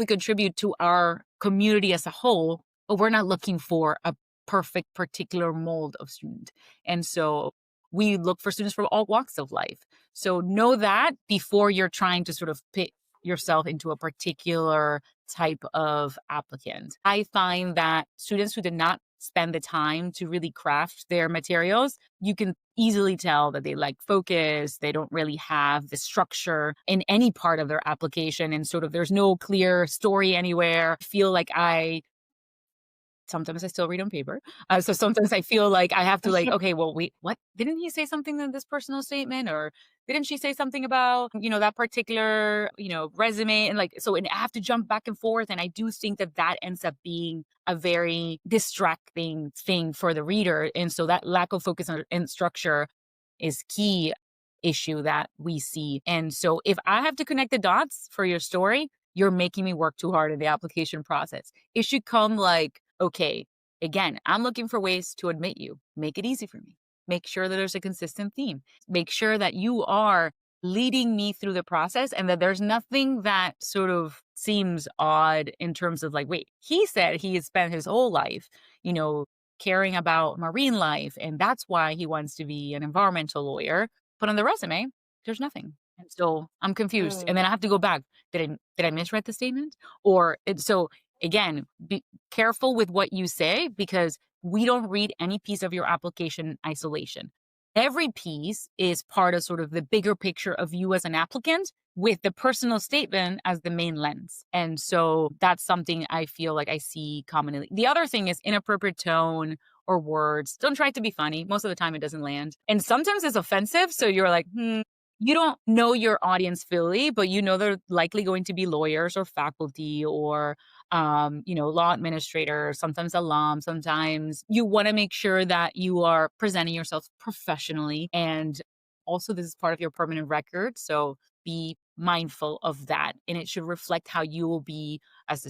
contribute to our community as a whole. But we're not looking for a perfect particular mold of student. And so we look for students from all walks of life. So know that before you're trying to sort of pit yourself into a particular type of applicant. I find that students who did not spend the time to really craft their materials, you can easily tell that they lack focus. They don't really have the structure in any part of their application. And sort of there's no clear story anywhere. I feel like sometimes I still read on paper. So sometimes I feel like I have to okay, well, wait, what? Didn't he say something in this personal statement? Or didn't she say something about, that particular, resume? And and I have to jump back and forth. And I do think that that ends up being a very distracting thing for the reader. And so that lack of focus and structure is key issue that we see. And so if I have to connect the dots for your story, you're making me work too hard in the application process. It should come like, okay, again, I'm looking for ways to admit you. Make it easy for me. Make sure that there's a consistent theme. Make sure that you are leading me through the process and that there's nothing that sort of seems odd in terms of wait, he said he has spent his whole life, caring about marine life. And that's why he wants to be an environmental lawyer. But on the resume, there's nothing. And so I'm confused. And Mm. then I have to go back. Did I misread the statement? So again, be careful with what you say because we don't read any piece of your application in isolation. Every piece is part of sort of the bigger picture of you as an applicant with the personal statement as the main lens. And so that's something I feel like I see commonly. The other thing is inappropriate tone or words. Don't try to be funny. Most of the time it doesn't land. And sometimes it's offensive. So you're like, you don't know your audience fully, but you know they're likely going to be lawyers or faculty or law administrators, sometimes alum, sometimes you want to make sure that you are presenting yourself professionally. And also this is part of your permanent record. So be mindful of that. And it should reflect how you will be as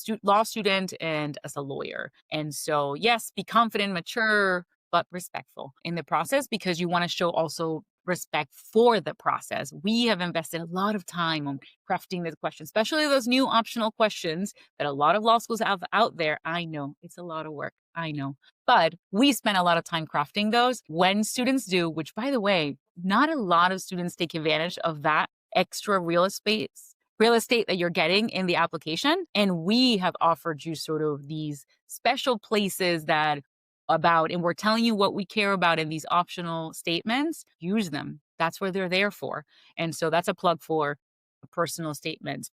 a law student and as a lawyer. And so, yes, be confident, mature, but respectful in the process because you want to show also respect for the process. We have invested a lot of time on crafting the questions, especially those new optional questions that a lot of law schools have out there. I know it's a lot of work. I know. But we spent a lot of time crafting those. When students do, which by the way, not a lot of students take advantage of that extra real estate that you're getting in the application. And we have offered you sort of these special places and we're telling you what we care about in these optional statements. Use them. That's what they're there for. And so that's a plug for personal statements.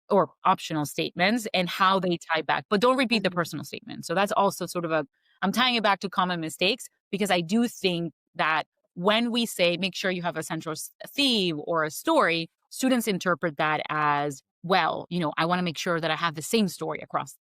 or optional statements and how they tie back, but don't repeat the Mhm. personal statement. So that's also sort of I'm tying it back to common mistakes because I do think that when we say make sure you have a central theme or a story, students interpret that as, well, I want to make sure that I have the same story across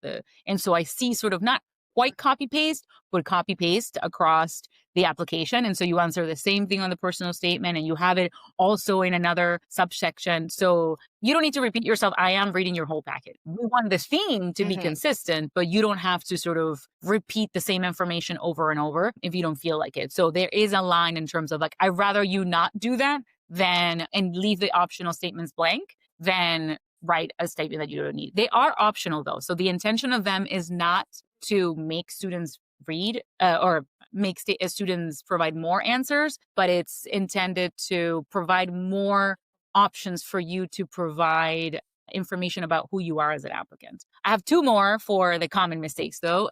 and so I see sort of not quite copy paste, but copy paste across the application. And so you answer the same thing on the personal statement and you have it also in another subsection. So you don't need to repeat yourself. I am reading your whole packet. We want the theme to be Mhm. consistent, but you don't have to sort of repeat the same information over and over if you don't feel like it. So there is a line in terms of like, I'd rather you not do that than and leave the optional statements blank than write a statement that you don't need. They are optional though. So the intention of them is not to make students read or make students provide more answers, but it's intended to provide more options for you to provide information about who you are as an applicant. I have two more for the common mistakes though.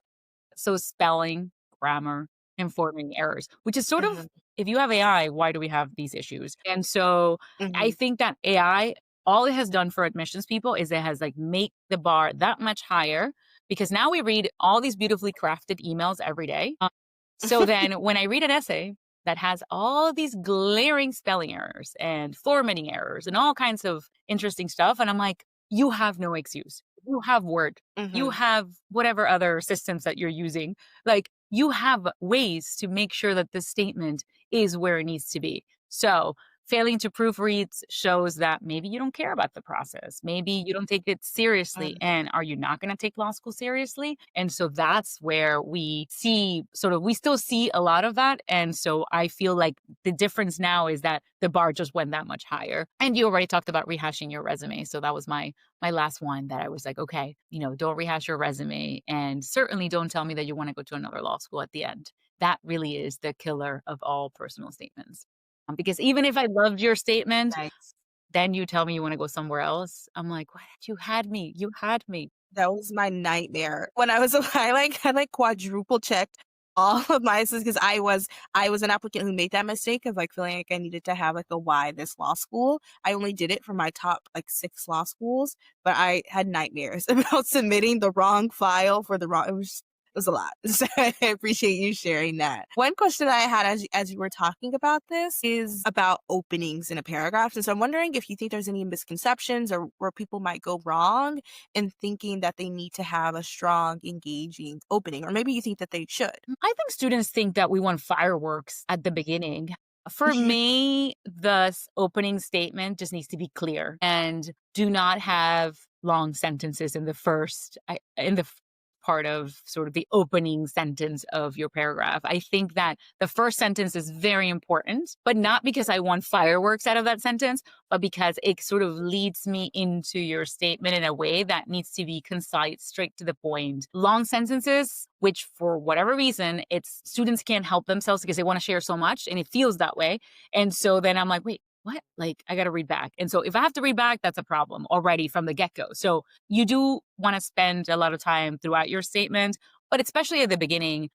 So spelling, grammar, and forming errors, which is sort of, Mhm. if you have AI, why do we have these issues? And so I Mhm. think that AI, all it has done for admissions people is it has like make the bar that much higher because now we read all these beautifully crafted emails every day. So then when I read an essay that has all these glaring spelling errors and formatting errors and all kinds of interesting stuff, and I'm like, you have no excuse. You have Word. You Mhm. have whatever other systems that you're using. Like you have ways to make sure that the statement is where it needs to be. So failing to proofread shows that maybe you don't care about the process. Maybe you don't take it seriously. Mhm. And are you not going to take law school seriously? And so that's where we see we still see a lot of that. And so I feel like the difference now is that the bar just went that much higher. And you already talked about rehashing your resume. So that was my last one that I was like, okay, don't rehash your resume. And certainly don't tell me that you want to go to another law school at the end. That really is the killer of all personal statements. Because even if I loved your statement, Nice. then you tell me you want to go somewhere else. I'm like, what? You had me. You had me. That was my nightmare. When I was I quadruple checked all of my because I was an applicant who made that mistake of, like, feeling like I needed to have, like, a why this law school. I only did it for my top, like, 6 law schools, but I had nightmares about submitting the wrong file for the wrong it was a lot. So I appreciate you sharing that. One question I had as you were talking about this is about openings in a paragraph, and so I'm wondering if you think there's any misconceptions or where people might go wrong and thinking that they need to have a strong, engaging opening, or maybe you think that they should. I think students think that we want fireworks at the beginning. For me, the opening statement just needs to be clear and do not have long sentences in the part of sort of the opening sentence of your paragraph. I think that the first sentence is very important, but not because I want fireworks out of that sentence, but because it sort of leads me into your statement in a way that needs to be concise, straight to the point. Long sentences, which for whatever reason, it's students can't help themselves because they want to share so much and it feels that way. And so then I'm like, wait, what? Like, I got to read back. And so if I have to read back, that's a problem already from the get go. So you do want to spend a lot of time throughout your statement, but especially at the beginning,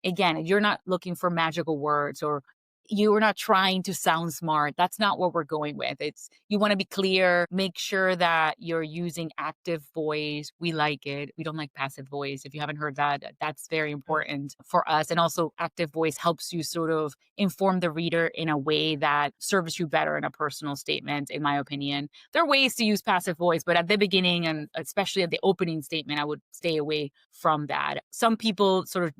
again, you're not looking for magical words or you are not trying to sound smart. That's not what we're going with. It's you want to be clear, make sure that you're using active voice. We like it. We don't like passive voice. If you haven't heard that, that's very important for us. And also active voice helps you sort of inform the reader in a way that serves you better in a personal statement, in my opinion. There are ways to use passive voice, but at the beginning and especially at the opening statement, I would stay away from that. Some people sort of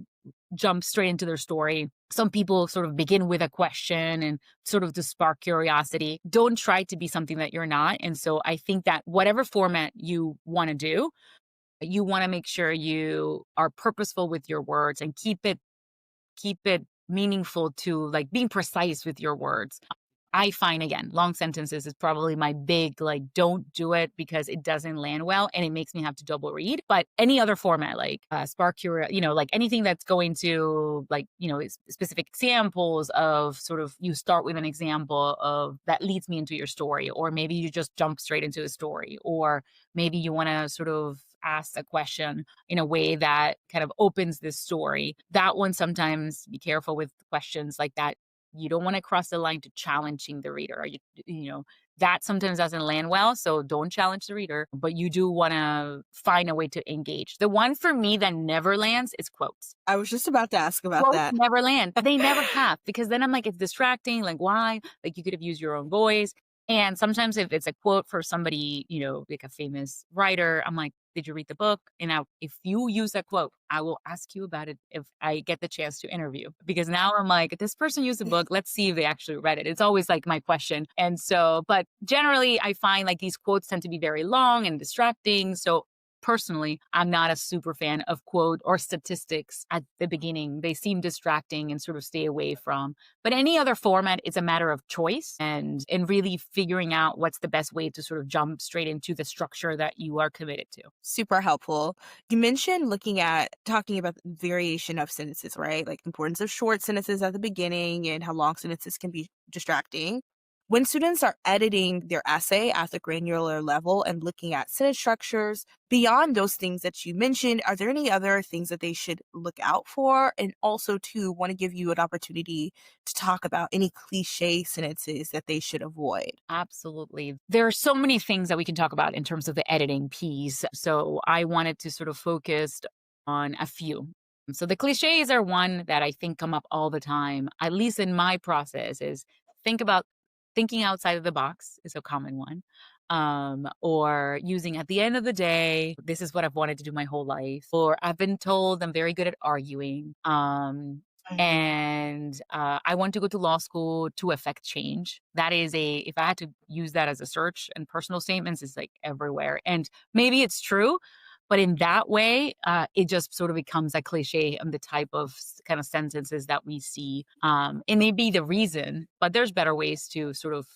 jump straight into their story. Some people sort of begin with a question and sort of to spark curiosity. Don't try to be something that you're not. And so I think that whatever format you want to do, you want to make sure you are purposeful with your words and keep it meaningful to like being precise with your words. I find again, long sentences is probably my big like don't do it because it doesn't land well and it makes me have to double read. But any other format like spark curiosity, like anything that's going to like specific examples of sort of you start with an example of that leads me into your story, or maybe you just jump straight into the story, or maybe you want to sort of ask a question in a way that kind of opens this story. That one sometimes be careful with questions like that You don't want to cross the line to challenging the reader. You know, that sometimes doesn't land well. So don't challenge the reader, but you do want to find a way to engage. The one for me that never lands is quotes. I was just about to ask about Quotes that. never land. They never have, because then I'm like, it's distracting. Like, why? Like, you could have used your own voice. And sometimes if it's a quote for somebody, you know, like a famous writer, I'm like, did you read the book? And now if you use that quote, I will ask you about it if I get the chance to interview. Because now I'm like, this person used the book. Let's see if they actually read it. It's always like my question. And so, but generally I find like these quotes tend to be very long and distracting. So personally, I'm not a super fan of quote or statistics at the beginning. They seem distracting and sort of stay away from. But any other format, it's a matter of choice and really figuring out what's the best way to sort of jump straight into the structure that you are committed to. Super helpful. You mentioned talking about the variation of sentences, right? Like importance of short sentences at the beginning and how long sentences can be distracting. When students are editing their essay at the granular level and looking at sentence structures, beyond those things that you mentioned, are there any other things that they should look out for? And also, too, want to give you an opportunity to talk about any cliche sentences that they should avoid. Absolutely. There are so many things that we can talk about in terms of the editing piece. So I wanted to sort of focus on a few. So the cliches are one that I think come up all the time, at least in my process, is thinking outside of the box is a common one. Or using at the end of the day, this is what I've wanted to do my whole life. Or I've been told I'm very good at arguing. And I want to go to law school to affect change. That is if I had to use that as a search and personal statements, it's like everywhere. And maybe it's true, but in that way, it just sort of becomes a cliche on the type of kind of sentences that we see. It may be the reason, but there's better ways to sort of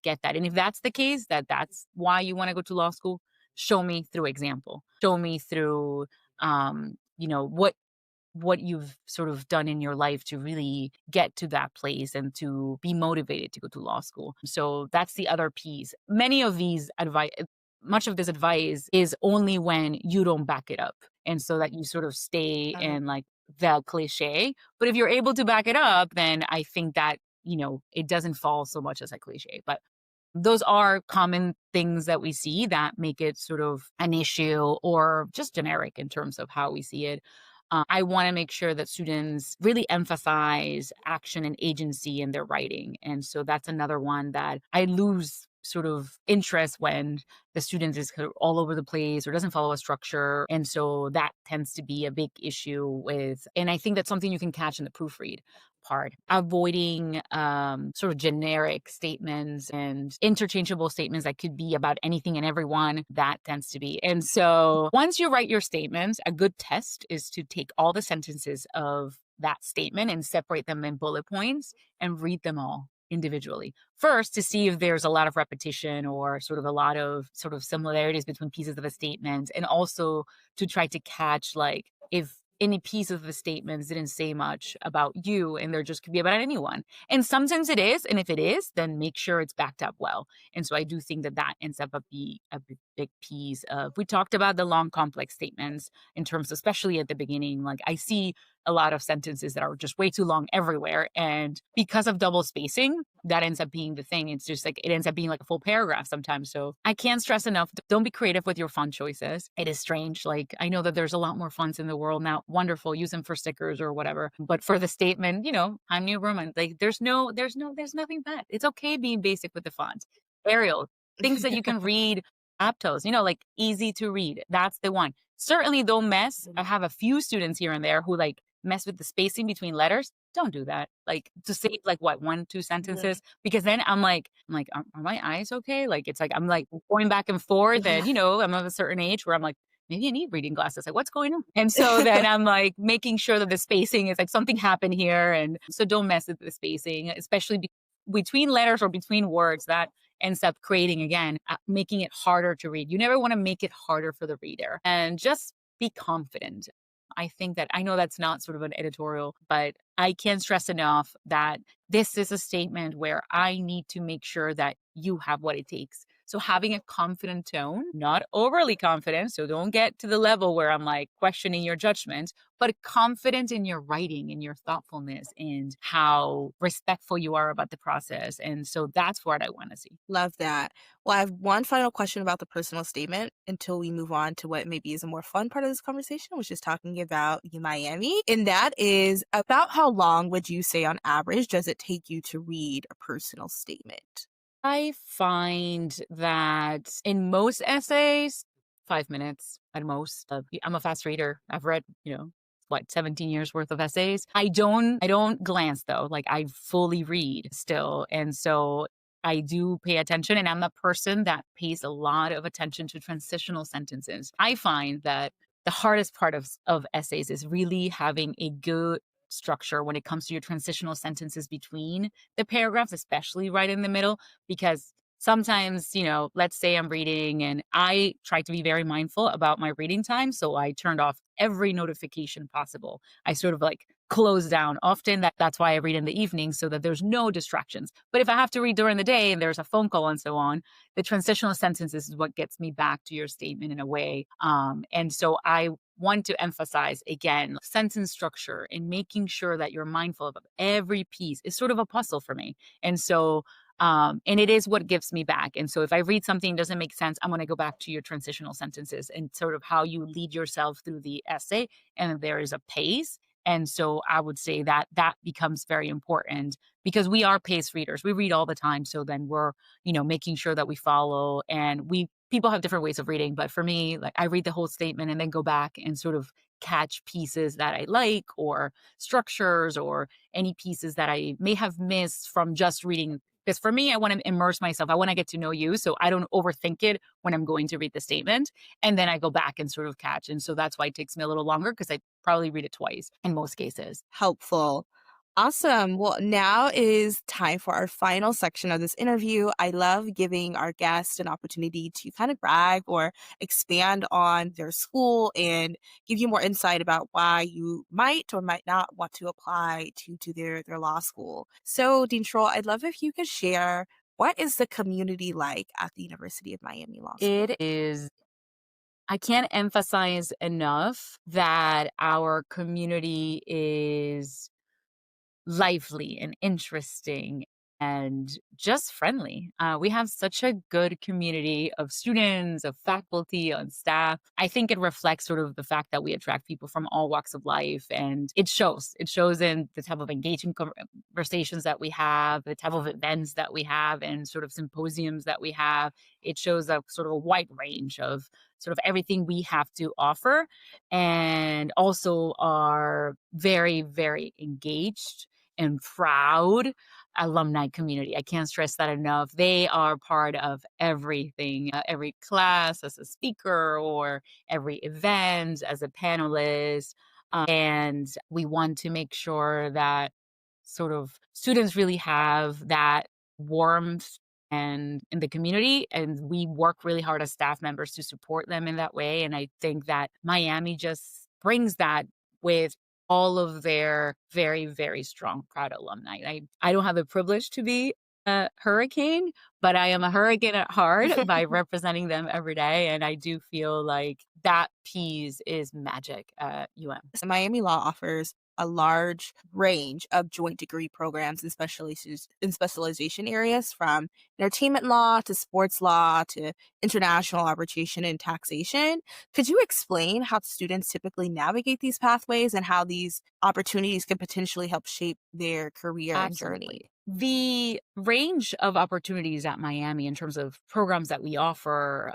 get that. And if that's the case, that's why you want to go to law school, show me through example. Show me through, you know, what you've sort of done in your life to really get to that place and to be motivated to go to law school. So that's the other piece. Much of this advice is only when you don't back it up. And so that you sort of stay in like the cliche. But if you're able to back it up, then I think that, you know, it doesn't fall so much as a cliche. But those are common things that we see that make it sort of an issue or just generic in terms of how we see it. I want to make sure that students really emphasize action and agency in their writing. And so that's another one that I lose sort of interest when the student is kind of all over the place or doesn't follow a structure. And so that tends to be a big issue and I think that's something you can catch in the proofread part. Avoiding sort of generic statements and interchangeable statements that could be about anything and everyone, that tends to be. And so once you write your statements, a good test is to take all the sentences of that statement and separate them in bullet points and read them all individually. First, to see if there's a lot of repetition or sort of a lot of sort of similarities between pieces of a statement, and also to try to catch like if any piece of the statements didn't say much about you and there just could be about anyone. And sometimes it is. And if it is, then make sure it's backed up well. And so I do think that ends up being a big piece of, we talked about the long complex statements in terms, especially at the beginning, like I see a lot of sentences that are just way too long everywhere. And because of double spacing, that ends up being the thing. It's just like, it ends up being like a full paragraph sometimes. So I can't stress enough, don't be creative with your font choices. It is strange. Like I know that there's a lot more fonts in the world now. Wonderful. Use them for stickers or whatever. But for the statement, you know, I'm New Roman. Like there's nothing bad. It's okay being basic with the fonts. Arial, things that you can read. Aptos, you know, like easy to read. That's the one. Certainly don't mess. I have a few students here and there who like mess with the spacing between letters. Don't do that. Like to save like what, 1-2 sentences, because then I'm like, are my eyes okay? Like, it's like, I'm like going back and forth and, you know, I'm of a certain age where I'm like, maybe I need reading glasses. Like, what's going on? And so then I'm like making sure that the spacing is like something happened here. And so don't mess with the spacing, especially between letters or between words. That ends up creating, again, making it harder to read. You never want to make it harder for the reader, and just be confident. I think that, I know that's not sort of an editorial, but I can't stress enough that this is a statement where I need to make sure that you have what it takes. So having a confident tone, not overly confident. So don't get to the level where I'm like questioning your judgment, but confident in your writing and your thoughtfulness and how respectful you are about the process. And so that's what I want to see. Love that. Well, I have one final question about the personal statement until we move on to what maybe is a more fun part of this conversation, which is talking about Miami. And that is, about how long would you say on average does it take you to read a personal statement? I find that in most essays, 5 minutes at most. I'm a fast reader. I've read, 17 years worth of essays. I don't glance though. Like I fully read still. And so I do pay attention, and I'm the person that pays a lot of attention to transitional sentences. I find that the hardest part of essays is really having a good structure when it comes to your transitional sentences between the paragraphs, especially right in the middle, because sometimes, let's say I'm reading and I try to be very mindful about my reading time. So I turned off every notification possible. I sort of like close down. Often that's why I read in the evening so that there's no distractions. But if I have to read during the day and there's a phone call and so on, the transitional sentences is what gets me back to your statement in a way. And so I want to emphasize again sentence structure and making sure that you're mindful of every piece is sort of a puzzle for me. And so and it is what gives me back. And so if I read something doesn't make sense, I'm going to go back to your transitional sentences and sort of how you lead yourself through the essay. And there is a pace. And so I would say that that becomes very important because we are pace readers. We read all the time. So then we're, making sure that we follow, and people have different ways of reading. But for me, like I read the whole statement and then go back and sort of catch pieces that I like or structures or any pieces that I may have missed from just reading. Because for me, I want to immerse myself. I want to get to know you. So I don't overthink it when I'm going to read the statement. And then I go back and sort of catch. And so that's why it takes me a little longer because I probably read it twice in most cases. Helpful. Awesome. Well, now is time for our final section of this interview. I love giving our guests an opportunity to kind of brag or expand on their school and give you more insight about why you might or might not want to apply to their law school. So, Dean Schroll, I'd love if you could share, what is the community like at the University of Miami Law School? It is, I can't emphasize enough that our community is lively and interesting and just friendly. We have such a good community of students, of faculty, on staff. I think it reflects sort of the fact that we attract people from all walks of life, and it shows. It shows in the type of engaging conversations that we have, the type of events that we have, and sort of symposiums that we have. It shows a sort of a wide range of sort of everything we have to offer, and also are very, very engaged and proud alumni community. I can't stress that enough. They are part of everything, every class as a speaker or every event as a panelist. And we want to make sure that sort of students really have that warmth and in the community, and we work really hard as staff members to support them in that way. And I think that Miami just brings that with all of their very, very strong, proud alumni. I don't have the privilege to be a hurricane, but I am a hurricane at heart by representing them every day. And I do feel like that piece is magic at So Miami Law offers a large range of joint degree programs and specialization areas, from entertainment law to sports law to international arbitration and taxation. Could you explain how students typically navigate these pathways and how these opportunities can potentially help shape their career and journey? Absolutely. The range of opportunities at Miami in terms of programs that we offer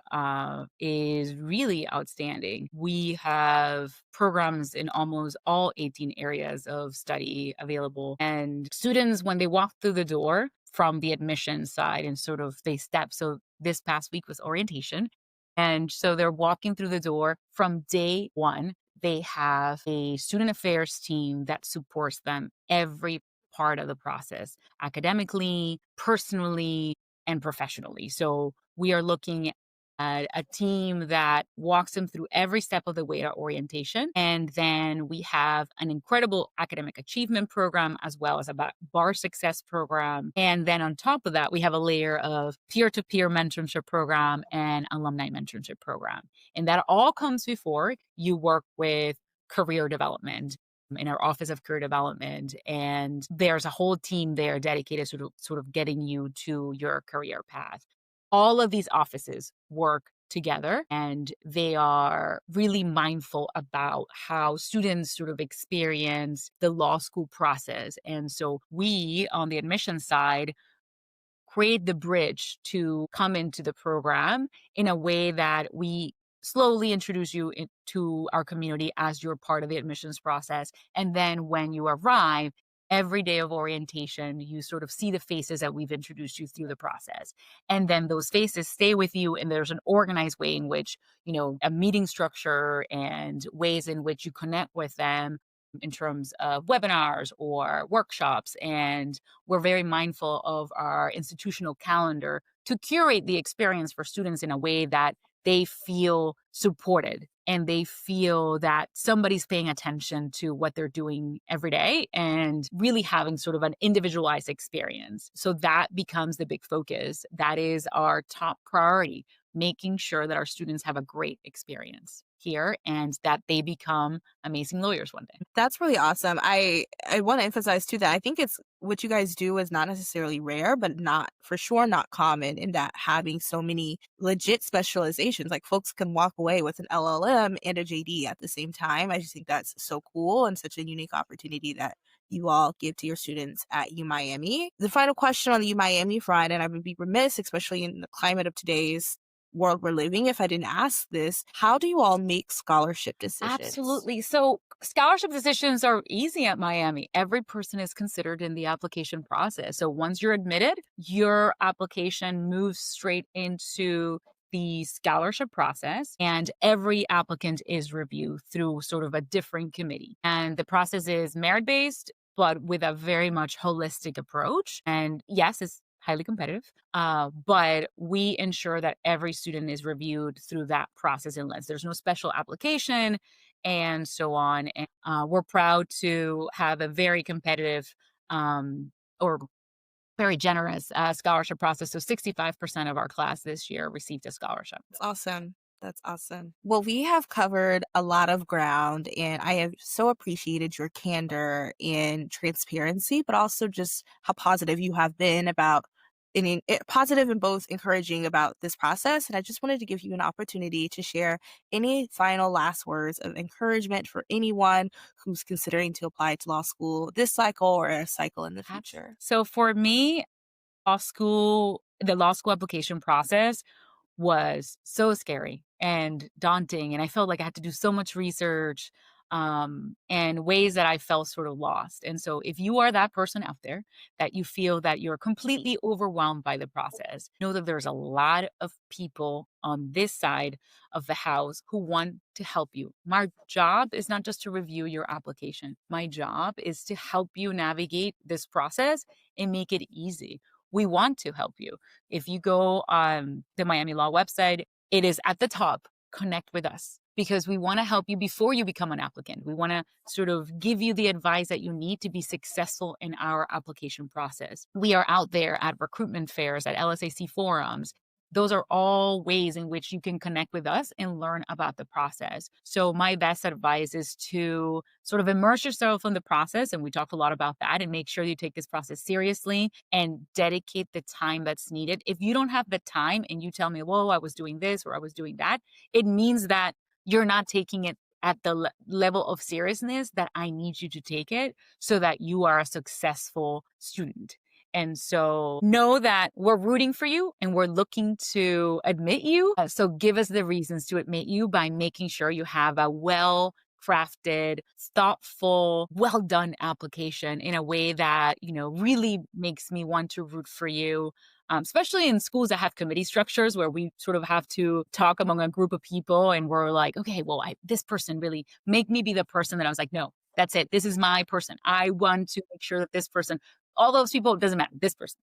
is really outstanding. We have programs in almost all 18 areas of study available. And students, when they walk through the door from the admission side and sort of they step, so this past week was orientation. And so they're walking through the door from day one. They have a student affairs team that supports them every part of the process, academically, personally, and professionally. So we are looking a team that walks them through every step of the way to orientation. And then we have an incredible academic achievement program as well as a bar success program. And then on top of that, we have a layer of peer-to-peer mentorship program and alumni mentorship program. And that all comes before you work with career development in our Office of Career Development. And there's a whole team there dedicated to sort of getting you to your career path. All of these offices work together and they are really mindful about how students sort of experience the law school process. And so we, on the admissions side, create the bridge to come into the program in a way that we slowly introduce you into our community as you're part of the admissions process. And then when you arrive, every day of orientation, you sort of see the faces that we've introduced you through the process. And then those faces stay with you. And there's an organized way in which, a meeting structure and ways in which you connect with them in terms of webinars or workshops. And we're very mindful of our institutional calendar to curate the experience for students in a way that they feel supported and they feel that somebody's paying attention to what they're doing every day and really having sort of an individualized experience. So that becomes the big focus. That is our top priority, making sure that our students have a great experience here and that they become amazing lawyers one day. That's really awesome. I want to emphasize too that I think it's what you guys do is not necessarily rare, but not for sure not common in that having so many legit specializations. Like folks can walk away with an LLM and a JD at the same time. I just think that's so cool and such a unique opportunity that you all give to your students at UMiami. The final question on the UMiami front, and I would be remiss, especially in the climate of today's world we're living, if I didn't ask this, how do you all make scholarship decisions? Absolutely. So scholarship decisions are easy at Miami. Every person is considered in the application process. So once you're admitted, your application moves straight into the scholarship process, and every applicant is reviewed through sort of a different committee. And the process is merit-based, but with a very much holistic approach. And yes, it's highly competitive, but we ensure that every student is reviewed through that process unless there's no special application and so on. And we're proud to have a very competitive or very generous scholarship process. So 65% of our class this year received a scholarship. That's awesome. That's awesome. Well, we have covered a lot of ground, and I have so appreciated your candor and transparency, but also just how positive you have been about positive and both encouraging about this process. And I just wanted to give you an opportunity to share any final last words of encouragement for anyone who's considering to apply to law school this cycle or a cycle in the future. So for me, the law school application process was so scary and daunting. And I felt like I had to do so much research and ways that I felt sort of lost. And so if you are that person out there that you feel that you're completely overwhelmed by the process, know that there's a lot of people on this side of the house who want to help you. My job is not just to review your application. My job is to help you navigate this process and make it easy. We want to help you. If you go on the Miami Law website, it is at the top, connect with us, because we want to help you before you become an applicant. We want to sort of give you the advice that you need to be successful in our application process. We are out there at recruitment fairs, at LSAC forums. Those are all ways in which you can connect with us and learn about the process. So my best advice is to sort of immerse yourself in the process. And we talked a lot about that, and make sure you take this process seriously and dedicate the time that's needed. If you don't have the time and you tell me, well, I was doing this or I was doing that, it means that you're not taking it at the level of seriousness that I need you to take it so that you are a successful student. And so know that we're rooting for you and we're looking to admit you. So give us the reasons to admit you by making sure you have a well-crafted, thoughtful, well-done application in a way that, really makes me want to root for you. Especially in schools that have committee structures where we sort of have to talk among a group of people and we're like, okay, well, this person really make me be the person that I was like, no, that's it. This is my person. I want to make sure that this person all those people, doesn't matter.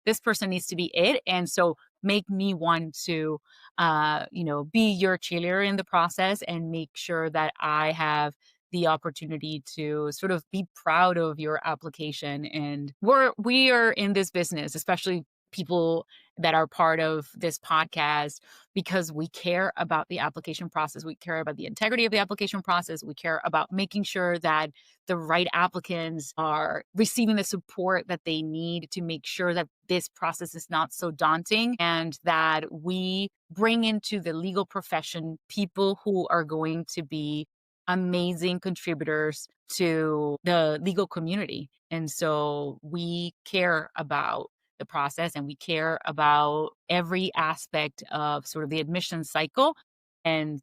This person needs to be it. And so make me want to, be your cheerleader in the process and make sure that I have the opportunity to sort of be proud of your application. And we are in this business, especially people that are part of this podcast, because we care about the application process. We care about the integrity of the application process. We care about making sure that the right applicants are receiving the support that they need to make sure that this process is not so daunting, and that we bring into the legal profession people who are going to be amazing contributors to the legal community. And so we care about the process, and we care about every aspect of sort of the admission cycle. And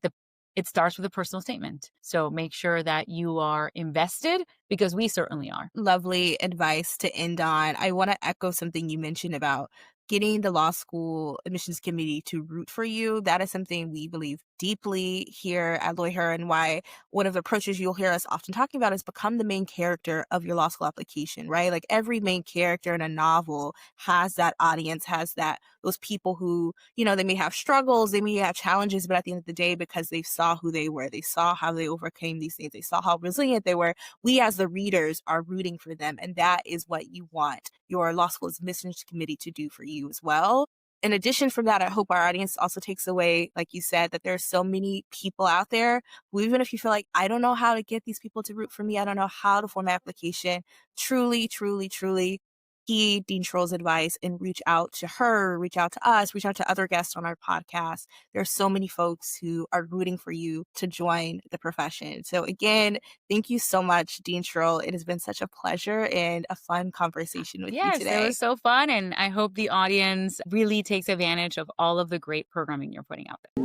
it starts with a personal statement. So make sure that you are invested, because we certainly are. Lovely advice to end on. I want to echo something you mentioned about getting the law school admissions committee to root for you. That is something we believe deeply here at LawyHer, and why one of the approaches you'll hear us often talking about is become the main character of your law school application, right? Like every main character in a novel has that audience, has those people who, they may have struggles, they may have challenges, but at the end of the day, because they saw who they were, they saw how they overcame these things, they saw how resilient they were, we as the readers are rooting for them. And that is what you want your law school admissions committee to do for you as well. In addition from that, I hope our audience also takes away, like you said, that there are so many people out there who, even if you feel like, I don't know how to get these people to root for me, I don't know how to form an application, truly, truly, truly heed Dean Schroll's advice and reach out to her, reach out to us, reach out to other guests on our podcast. There are so many folks who are rooting for you to join the profession. So again, thank you so much, Dean Schroll. It has been such a pleasure and a fun conversation with you Yes, today. it was so fun. And I hope the audience really takes advantage of all of the great programming you're putting out there.